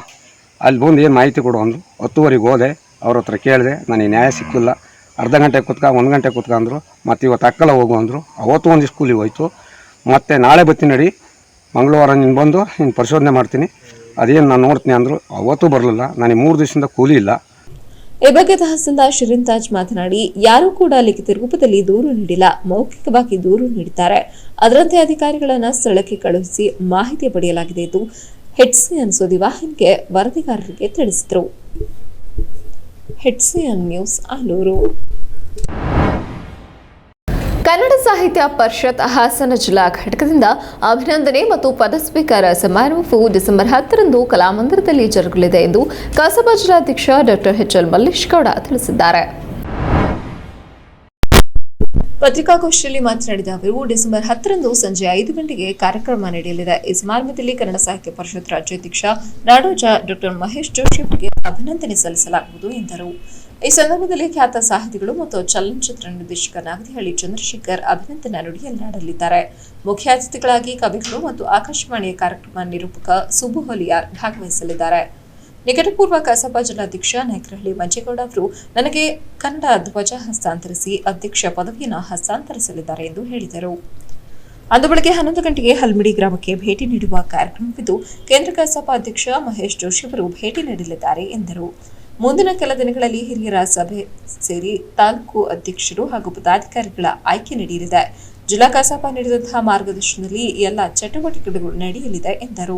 ಅಲ್ಲಿ ಬಂದು ಏನು ಮಾಹಿತಿ ಕೊಡು ಅಂದರು. 10:00ವರೆಗೆ ಹೋದೆ, ಅವ್ರ ಹತ್ರ ಕೇಳಿದೆ. ನನಗೆ ನ್ಯಾಯ ಸಿಕ್ಕಿಲ್ಲ. ಅರ್ಧ ಗಂಟೆ ಕೂತ್ಕ 1 ಗಂಟೆ ಕೂತ್ಕ ಅಂದರು. ಮತ್ತು ಇವತ್ತು ಅಕ್ಕಲ್ಲ ಹೋಗು ಅಂದರು. ಅವತ್ತು ಒಂದು ಸ್ಕೂಲಿಗೆ ಹೋಯ್ತು. ಮತ್ತು ನಾಳೆ ಬರ್ತೀನಿ ನಡಿ, ಮಂಗಳವಾರ ನೀನು ಬಂದು ನೀನು ಪರಿಶೋಧನೆ ಮಾಡ್ತೀನಿ, ಅದೇನು ನಾನು ನೋಡ್ತೀನಿ ಅಂದರು. ಅವತ್ತು ಬರಲಿಲ್ಲ. ನನಗೆ 3 ದಿವಸದಿಂದ ಕೂಲಿ ಇಲ್ಲ. ಈ ಬಗ್ಗೆ ತಹಸೀಲ್ದಾರ್ ಶ್ರೀನಾಥ್ ಮಾತನಾಡಿ, ಯಾರೂ ಕೂಡ ಲಿಖಿತ ರೂಪದಲ್ಲಿ ದೂರು ನೀಡಿಲ್ಲ, ಮೌಖಿಕವಾಗಿ ದೂರು ನೀಡಿದ್ದಾರೆ. ಅದರಂತೆ ಅಧಿಕಾರಿಗಳನ್ನ ಸ್ಥಳಕ್ಕೆ ಕಳುಹಿಸಿ ಮಾಹಿತಿ ಪಡೆಯಲಾಗಿದೆ ಎಂದು HCN ಸುದ್ದಿವಾಹಿನಿಗೆ ವರದಿಗಾರರಿಗೆ ತಿಳಿಸಿದರು. HCN news Aluru. ಕನ್ನಡ ಸಾಹಿತ್ಯ ಪರಿಷತ್ ಹಾಸನ ಜಿಲ್ಲಾ ಘಟಕದಿಂದ ಅಭಿನಂದನೆ ಮತ್ತು ಪದಸ್ವೀಕಾರ ಸಮಾರಂಭವು ಡಿಸೆಂಬರ್ 10ರಂದು ಕಲಾಮಂದಿರದಲ್ಲಿ ಜರುಗಲಿದೆ ಎಂದು ಕಸಾಪ ಜಿಲ್ಲಾಧ್ಯಕ್ಷ ಡಾಕ್ಟರ್ ಎಚ್.ಎಲ್. ಮಲ್ಲೇಶ್ ಗೌಡ ತಿಳಿಸಿದ್ದಾರೆ. ಪತ್ರಿಕಾಗೋಷ್ಠಿಯಲ್ಲಿ ಮಾತನಾಡಿದ ಅವರು ಡಿಸೆಂಬರ್ 10ರಂದು ಸಂಜೆ 5 ಗಂಟೆಗೆ ಕಾರ್ಯಕ್ರಮ ನಡೆಯಲಿದೆ. ಈ ಸಮಾರಂಭದಲ್ಲಿ ಕನ್ನಡ ಸಾಹಿತ್ಯ ಪರಿಷತ್ ರಾಜ್ಯಾಧ್ಯಕ್ಷ ನಾಡೋಜ ಡಾಕ್ಟರ್ ಮಹೇಶ್ ಜೋಶಿ ಅವರಿಗೆ ಅಭಿನಂದನೆ ಸಲ್ಲಿಸಲಾಗುವುದು ಎಂದರು. ಈ ಸಂದರ್ಭದಲ್ಲಿ ಖ್ಯಾತ ಸಾಹಿತಿಗಳು ಮತ್ತು ಚಲನಚಿತ್ರ ನಿರ್ದೇಶಕ ನಾಗದಿಹಳ್ಳಿ ಚಂದ್ರಶೇಖರ್ ಅಭಿನಂದನಾ ನುಡಿಯನ್ನಾಡಲಿದ್ದಾರೆ. ಮುಖ್ಯ ಅತಿಥಿಗಳಾಗಿ ಕವಿಗಳು ಮತ್ತು ಆಕಾಶವಾಣಿಯ ಕಾರ್ಯಕ್ರಮ ನಿರೂಪಕ ಸುಬ್ಬು ಹೊಲಿಯಾರ್ ಭಾಗವಹಿಸಲಿದ್ದಾರೆ. ನಿಕಟಪೂರ್ವ ಕಸಾಪ ಜಿಲ್ಲಾಧ್ಯಕ್ಷ ನಾಯಕರಹಳ್ಳಿ ಮಂಜೇಗೌಡ ಅವರು ನನಗೆ ಕನ್ನಡ ಧ್ವಜ ಹಸ್ತಾಂತರಿಸಿ ಅಧ್ಯಕ್ಷ ಪದವಿಯನ್ನು ಹಸ್ತಾಂತರಿಸಲಿದ್ದಾರೆ ಎಂದು ಹೇಳಿದರು. ಅಂದು ಬೆಳಗ್ಗೆ 11 ಗಂಟೆಗೆ ಹಲ್ಮಿಡಿ ಗ್ರಾಮಕ್ಕೆ ಭೇಟಿ ನೀಡುವ ಕಾರ್ಯಕ್ರಮವಿದ್ದು ಕೇಂದ್ರ ಕಸಾಪ ಅಧ್ಯಕ್ಷ ಮಹೇಶ್ ಜೋಶಿ ಅವರು ಭೇಟಿ ನೀಡಲಿದ್ದಾರೆ ಎಂದರು. ಮುಂದಿನ ಕೆಲ ದಿನಗಳಲ್ಲಿ ಹಿರಿಯರ ಸಭೆ ಸೇರಿ ತಾಲೂಕು ಅಧ್ಯಕ್ಷರು ಹಾಗೂ ಪದಾಧಿಕಾರಿಗಳ ಆಯ್ಕೆ ನಡೆಯಲಿದೆ. ಜಿಲ್ಲಾ ಕಸಾಪ ನೀಡಿದಂತಹ ಮಾರ್ಗದರ್ಶನದಲ್ಲಿ ಎಲ್ಲ ಚಟುವಟಿಕೆಗಳು ನಡೆಯಲಿದೆ ಎಂದರು.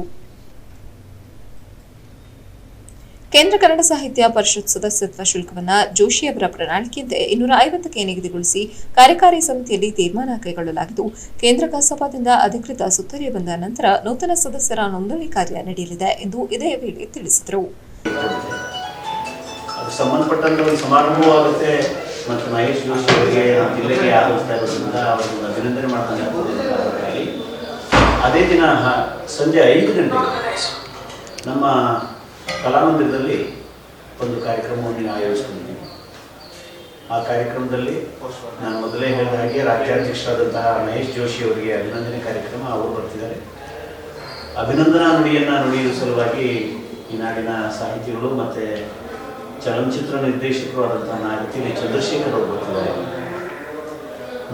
ಕೇಂದ್ರ ಕನ್ನಡ ಸಾಹಿತ್ಯ ಪರಿಷತ್ ಸದಸ್ಯತ್ವ ಶುಲ್ಕವನ್ನು ಜೋಶಿ ಅವರ ಪ್ರಣಾಳಿಕೆಯಂತೆ 250ಕ್ಕೆ ನಿಗದಿಗೊಳಿಸಿ ಕಾರ್ಯಕಾರಿ ಸಮಿತಿಯಲ್ಲಿ ತೀರ್ಮಾನ ಕೈಗೊಳ್ಳಲಾಗಿದ್ದು, ಕೇಂದ್ರ ಕಸಾಪದಿಂದ ಅಧಿಕೃತ ಸುತ್ತೋಲೆ ಬಂದ ನಂತರ ನೂತನ ಸದಸ್ಯರ ನೋಂದಣಿ ಕಾರ್ಯ ನಡೆಯಲಿದೆ ಎಂದು ಇದೇ ವೇಳೆ ತಿಳಿಸಿದರು. ಸಂಬಂಧಪಟ್ಟಂತ ಒಂದು ಸಮಾರಂಭವೂ ಆಗುತ್ತೆ ಮತ್ತು ಮಹೇಶ್ ಜೋಶಿ ಅವರಿಗೆ ಜಿಲ್ಲೆಗೆ ಆಗಮಿಸ್ತಾ ಇರೋದ್ರಿಂದ ಅವರಿಗೆ ಅಭಿನಂದನೆ ಮಾಡ್ತಾರೆ. ಅದೇ ದಿನ ಸಂಜೆ 5 ಗಂಟೆಗೆ ನಮ್ಮ ಕಲಾಮಂದಿರದಲ್ಲಿ ಒಂದು ಕಾರ್ಯಕ್ರಮವನ್ನು ಆಯೋಜಿಸಿಕೊಂಡಿದ್ದೀವಿ. ಆ ಕಾರ್ಯಕ್ರಮದಲ್ಲಿ ನಾನು ಮೊದಲೇ ಹೇಳಿದ ಹಾಗೆ ರಾಜ್ಯಾಧ್ಯಕ್ಷರಾದಂತಹ ಮಹೇಶ್ ಜೋಶಿ ಅವರಿಗೆ ಅಭಿನಂದನೆ ಕಾರ್ಯಕ್ರಮ ಅವರು ಬರ್ತಿದ್ದಾರೆ. ಅಭಿನಂದನಾ ನುಡಿಯನ್ನು ನುಡಿಯುವ ಸಲುವಾಗಿ ಈ ನಾಡಿನ ಸಾಹಿತಿಗಳು ಮತ್ತು ಚಲನಚಿತ್ರ ನಿರ್ದೇಶಕರು ಆದಂತಹ ನಾಗತಿಹಳ್ಳಿ ಚಂದ್ರಶೇಖರ್ ಅವರು ಬರ್ತಿದ್ದಾರೆ.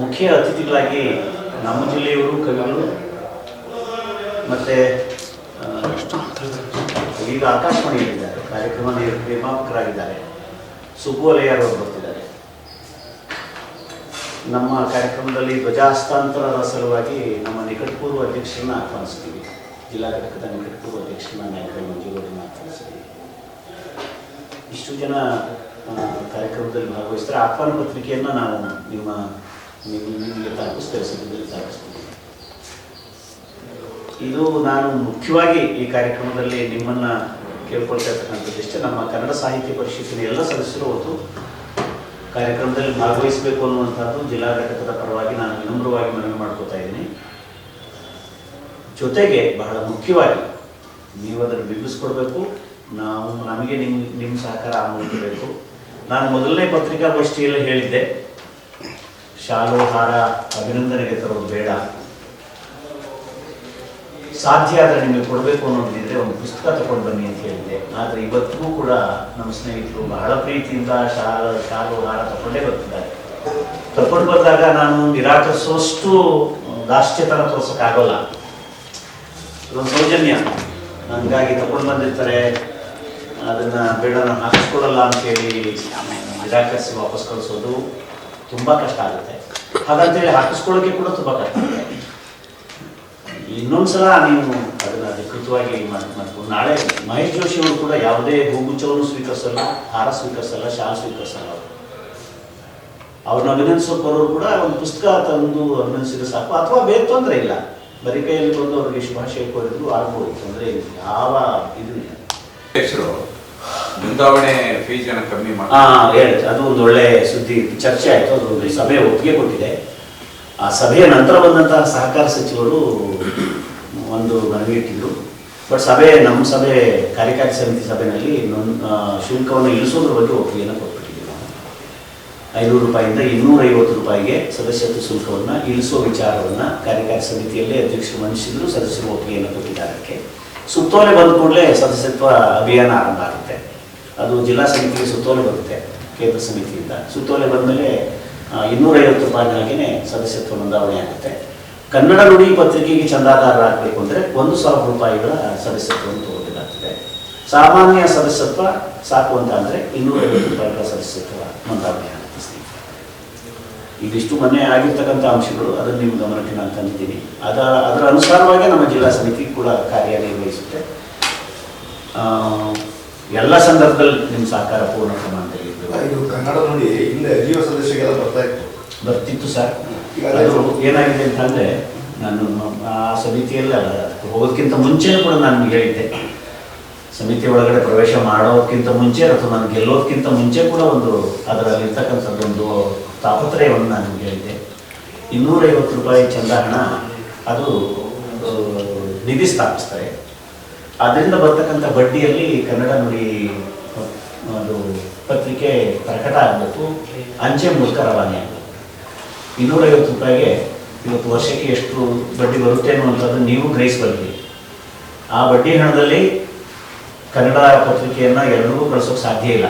ಮುಖ್ಯ ಅತಿಥಿಗಳಾಗಿ ನಮ್ಮ ಜಿಲ್ಲೆಯವರು ಕವಿಗಳು ಮತ್ತು ಈಗ ಆಕಾಶವಾಣಿಯಲ್ಲಿದ್ದಾರೆ, ಕಾರ್ಯಕ್ರಮ ನಿರ್ಮಾಪಕರಾಗಿದ್ದಾರೆ, ಸುಬ್ಬು ಹೊಲಿಯಾರ್ ಅವರು ಬರ್ತಿದ್ದಾರೆ. ನಮ್ಮ ಕಾರ್ಯಕ್ರಮದಲ್ಲಿ ಧ್ವಜ ಹಸ್ತಾಂತರದ ಸಲುವಾಗಿ ನಮ್ಮ ನಿಕಟಪೂರ್ವ ಅಧ್ಯಕ್ಷರನ್ನ ಆಹ್ವಾನಿಸ್ತೀವಿ. ಜಿಲ್ಲಾ ಘಟಕದ ನಿಕಟಪೂರ್ವ ಅಧ್ಯಕ್ಷರನ್ನ ನಾಯಕರ ಮಂಜೇಗೌಡರನ್ನ ಆಹ್ವಾನಿಸ್ತೀವಿ. ಇಷ್ಟು ಜನ ಕಾರ್ಯಕ್ರಮದಲ್ಲಿ ಭಾಗವಹಿಸ್ತಾರೆ. ಆಹ್ವಾನ ಪತ್ರಿಕೆಯನ್ನು ನಾವು ನಿಮಗೆ ತಲುಪಿಸ್ತೇವೆ, ಸದ್ಯದಲ್ಲಿ ತಲುಪಿಸ್ತೀವಿ. ಇದು ನಾನು ಮುಖ್ಯವಾಗಿ ಈ ಕಾರ್ಯಕ್ರಮದಲ್ಲಿ ನಿಮ್ಮನ್ನು ಕೇಳ್ಕೊಳ್ತಾ ಇರ್ತಕ್ಕಂಥದ್ದಿಷ್ಟೇ. ನಮ್ಮ ಕನ್ನಡ ಸಾಹಿತ್ಯ ಪರಿಷತ್ತಿನ ಎಲ್ಲ ಸದಸ್ಯರು ಹೊತ್ತು ಕಾರ್ಯಕ್ರಮದಲ್ಲಿ ಭಾಗವಹಿಸಬೇಕು ಅನ್ನುವಂಥದ್ದು ಜಿಲ್ಲಾ ಘಟಕದ ಪರವಾಗಿ ನಾನು ವಿನಮ್ರವಾಗಿ ಮನವಿ ಮಾಡ್ಕೋತಾ ಇದ್ದೀನಿ. ಜೊತೆಗೆ ಬಹಳ ಮುಖ್ಯವಾಗಿ ನೀವು ಅದನ್ನು ಬಿಂಬಿಸ್ಕೊಡ್ಬೇಕು. ನಮಗೆ ನಿಮ್ಮ ಸಹಕಾರ ಆಗಬೇಕು. ನಾನು ಮೊದಲನೇ ಪತ್ರಿಕಾಗೋಷ್ಠಿಯಲ್ಲಿ ಹೇಳಿದ್ದೆ, ಶಾಲು ಹಾರ ಅಭಿನಂದನೆಗೆ ತರೋದು ಬೇಡ, ಸಾಧ್ಯ ಆದರೆ ನಿಮಗೆ ಕೊಡಬೇಕು ಅನ್ನೋದಿದ್ರೆ ಒಂದು ಪುಸ್ತಕ ತಗೊಂಡು ಬನ್ನಿ ಅಂತ ಹೇಳಿದ್ದೆ. ಆದರೆ ಇವತ್ತಿಗೂ ಕೂಡ ನಮ್ಮ ಸ್ನೇಹಿತರು ಬಹಳ ಪ್ರೀತಿಯಿಂದ ಶಾಲು ಹಾರ ತಗೊಂಡೇ ಬರ್ತಿದ್ದಾರೆ. ತಗೊಂಡು ಬಂದಾಗ ನಾನು ನಿರಾಕರಿಸುವಷ್ಟು ದಾಷ್ಟ್ಯತನ ತೋರ್ಸೋಕ್ಕಾಗೋಲ್ಲ. ಇದೊಂದು ಸೌಜನ್ಯ. ನನಗಾಗಿ ತಗೊಂಡು ಬಂದಿರ್ತಾರೆ, ಅದನ್ನು ಬೇಡ ನಾನು ಹಾಕಿಸ್ಕೊಳ್ಳಲ್ಲ ಅಂತೇಳಿ ನಿರಾಕರಿಸಿ ವಾಪಸ್ ಕಳಿಸೋದು ತುಂಬ ಕಷ್ಟ ಆಗುತ್ತೆ. ಹಾಗಂತೇಳಿ ಹಾಕಿಸ್ಕೊಳ್ಳೋಕ್ಕೆ ಕೂಡ ತುಂಬ ಕಷ್ಟ ಆಗುತ್ತೆ. ಇನ್ನೊಂದ್ಸಲ ನೀವು ಅದನ್ನು ಅಧಿಕೃತವಾಗಿ ಮಾಡ್ಬೋದು. ನಾಳೆ ಮಹೇಶ್ ಜೋಶಿ ಅವರು ಕೂಡ ಯಾವುದೇ ಹೂಗುಚ್ಛವನ್ನು ಸ್ವೀಕರಿಸಲ್ಲ, ಹಾರ ಸ್ವೀಕರಿಸಲ್ಲ, ಶಾಲ್ ಸ್ವೀಕರಿಸಲ್ಲ. ಅವ್ರನ್ನ ಅಭಿನಂದಿಸೋಕೆ ಬರೋರು ಕೂಡ ಒಂದು ಪುಸ್ತಕ ತಂದು ಅಭಿನಂದಿಸಿದ್ರೆ ಸಾಕು, ಅಥವಾ ಬೇರೆ ತೊಂದರೆ ಇಲ್ಲ. ಬರೀ ಕೈಯಲ್ಲಿ ಬಂದು ಅವರಿಗೆ ಶುಭಾಶಯ ಕೋರಿದ್ರು ಆಗ್ಬೋದು, ತೊಂದರೆ ಇಲ್ಲ, ಯಾವ ಇದು ಇಲ್ಲ. ಅಧ್ಯಕ್ಷರು ನೋಂದಾವಣೆ ಫೀಸ್ಗಳನ್ನು ಕಮ್ಮಿ ಮಾಡಿ ಹೇಳಿ, ಅದು ಒಂದು ಒಳ್ಳೆ ಸುದ್ದಿ ಚರ್ಚೆ ಆಯಿತು. ಅದು ಸಭೆ ಒಪ್ಪಿಗೆ ಕೊಟ್ಟಿದೆ. ಆ ಸಭೆಯ ನಂತರ ಬಂದಂತಹ ಸಹಕಾರ ಸಚಿವರು ಒಂದು ಮನವಿ ಇಟ್ಟಿದ್ರು. ಬಟ್ ನಮ್ಮ ಸಭೆ ಕಾರ್ಯಕಾರಿ ಸಮಿತಿ ಸಭೆಯಲ್ಲಿ ಶುಲ್ಕವನ್ನು ಇಳಿಸೋದ್ರ ಬಗ್ಗೆ ಒಪ್ಪಿಗೆಯನ್ನು ಕೊಟ್ಬಿಟ್ಟಿದ್ದೀವಿ. 500 ರೂಪಾಯಿಂದ 250 ರೂಪಾಯಿಗೆ ಸದಸ್ಯತ್ವ ಶುಲ್ಕವನ್ನು ಇಳಿಸುವ ವಿಚಾರವನ್ನು ಕಾರ್ಯಕಾರಿ ಸಮಿತಿಯಲ್ಲೇ ಅಧ್ಯಕ್ಷರು ಮಂಡಿಸಿದ್ರು, ಸದಸ್ಯರು ಒಪ್ಪಿಗೆಯನ್ನು ಕೊಟ್ಟಿದ್ದಾರೆ. ಅದಕ್ಕೆ ಸುತ್ತೋಲೆ ಬಂದ ಕೂಡಲೇ ಸದಸ್ಯತ್ವ ಅಭಿಯಾನ ಆರಂಭ ಆಗುತ್ತೆ. ಅದು ಜಿಲ್ಲಾ ಸಮಿತಿಗೆ ಸುತ್ತೋಲೆ ಬರುತ್ತೆ ಕೇಂದ್ರ ಸಮಿತಿಯಿಂದ. ಸುತ್ತೋಲೆ ಬಂದಮೇಲೆ 250 ರೂಪಾಯಿನಾಗಿಯೇ ಸದಸ್ಯತ್ವ ನೋಂದಾವಣೆ ಆಗುತ್ತೆ. ಕನ್ನಡ ನುಡಿ ಪತ್ರಿಕೆಗೆ ಚಂದಾದಾರರಾಗಬೇಕು ಅಂದರೆ 1,000 ರೂಪಾಯಿಗಳ ಸದಸ್ಯತ್ವವನ್ನು ತಗೋಬೇಕಾಗ್ತದೆ. ಸಾಮಾನ್ಯ ಸದಸ್ಯತ್ವ ಸಾಕು ಅಂತ ಅಂದರೆ 250 ರೂಪಾಯಿಗಳ ಸದಸ್ಯತ್ವ ನೋಂದಾವಣೆ ಆಗುತ್ತೆ. ಇದಿಷ್ಟು ಮೊನ್ನೆ ಆಗಿರ್ತಕ್ಕಂಥ ಅಂಶಗಳು, ಅದನ್ನು ನಿಮ್ಮ ಗಮನಕ್ಕೆ ನಾನು ತಂದಿದ್ದೀನಿ. ಅದರ ಅನುಸಾರವಾಗಿ ನಮ್ಮ ಜಿಲ್ಲಾ ಸಮಿತಿ ಕೂಡ ಕಾರ್ಯನಿರ್ವಹಿಸುತ್ತೆ. ಎಲ್ಲ ಸಂದರ್ಭದಲ್ಲಿ ನಿಮ್ಮ ಸಹಕಾರ ಪೂರ್ಣ ಪ್ರಮಾಣದಲ್ಲಿ ಇದು ಕನ್ನಡ ನುಡಿ ಹಿಂದೆ ಜೀವ ಸದಸ್ಯರಿಗೆಲ್ಲ ಬರ್ತಿತ್ತು ಸರ್. ಅದು ಏನಾಗಿದೆ ಅಂತಂದರೆ ನಾನು ಆ ಸಮಿತಿಯಲ್ಲಿ ಹೋಗೋದಕ್ಕಿಂತ ಮುಂಚೆನೂ ಕೂಡ ನಾನು ಹೇಳಿದ್ದೆ, ಸಮಿತಿ ಒಳಗಡೆ ಪ್ರವೇಶ ಮಾಡೋದಕ್ಕಿಂತ ಮುಂಚೆ ಅಥವಾ ನಾನು ಗೆಲ್ಲೋದಕ್ಕಿಂತ ಮುಂಚೆ ಕೂಡ ಅದರಲ್ಲಿರ್ತಕ್ಕಂಥದ್ದೊಂದು ತಾಪತ್ರಯವನ್ನು ನಾನು ಹೇಳಿದ್ದೆ. 250 ರೂಪಾಯಿ ಚಂದ ಹಣ ಅದು ನಿಧಿ ಸ್ಥಾಪಿಸ್ತಾರೆ. ಅದರಿಂದ ಬರ್ತಕ್ಕಂಥ ಬಡ್ಡಿಯಲ್ಲಿ ಕನ್ನಡ ನುಡಿ ಅದು ಪತ್ರಿಕೆ ಪ್ರಕಟ ಆಗಬೇಕು, ಅಂಚೆ ಮೂಲಕ ರವಾನೆ ಆಗಬೇಕು. 250 ರೂಪಾಯಿಗೆ ಇವತ್ತು ವರ್ಷಕ್ಕೆ ಎಷ್ಟು ಬಡ್ಡಿ ಬರುತ್ತೆ ಅನ್ನುವಂಥದ್ದು ನೀವು ಗ್ರಹಿಸಬಲ್ರಿ. ಆ ಬಡ್ಡಿ ಹಣದಲ್ಲಿ ಕನ್ನಡ ಪತ್ರಿಕೆಯನ್ನು ಎಲ್ಲರಿಗೂ ಕಳಿಸೋಕೆ ಸಾಧ್ಯ ಇಲ್ಲ,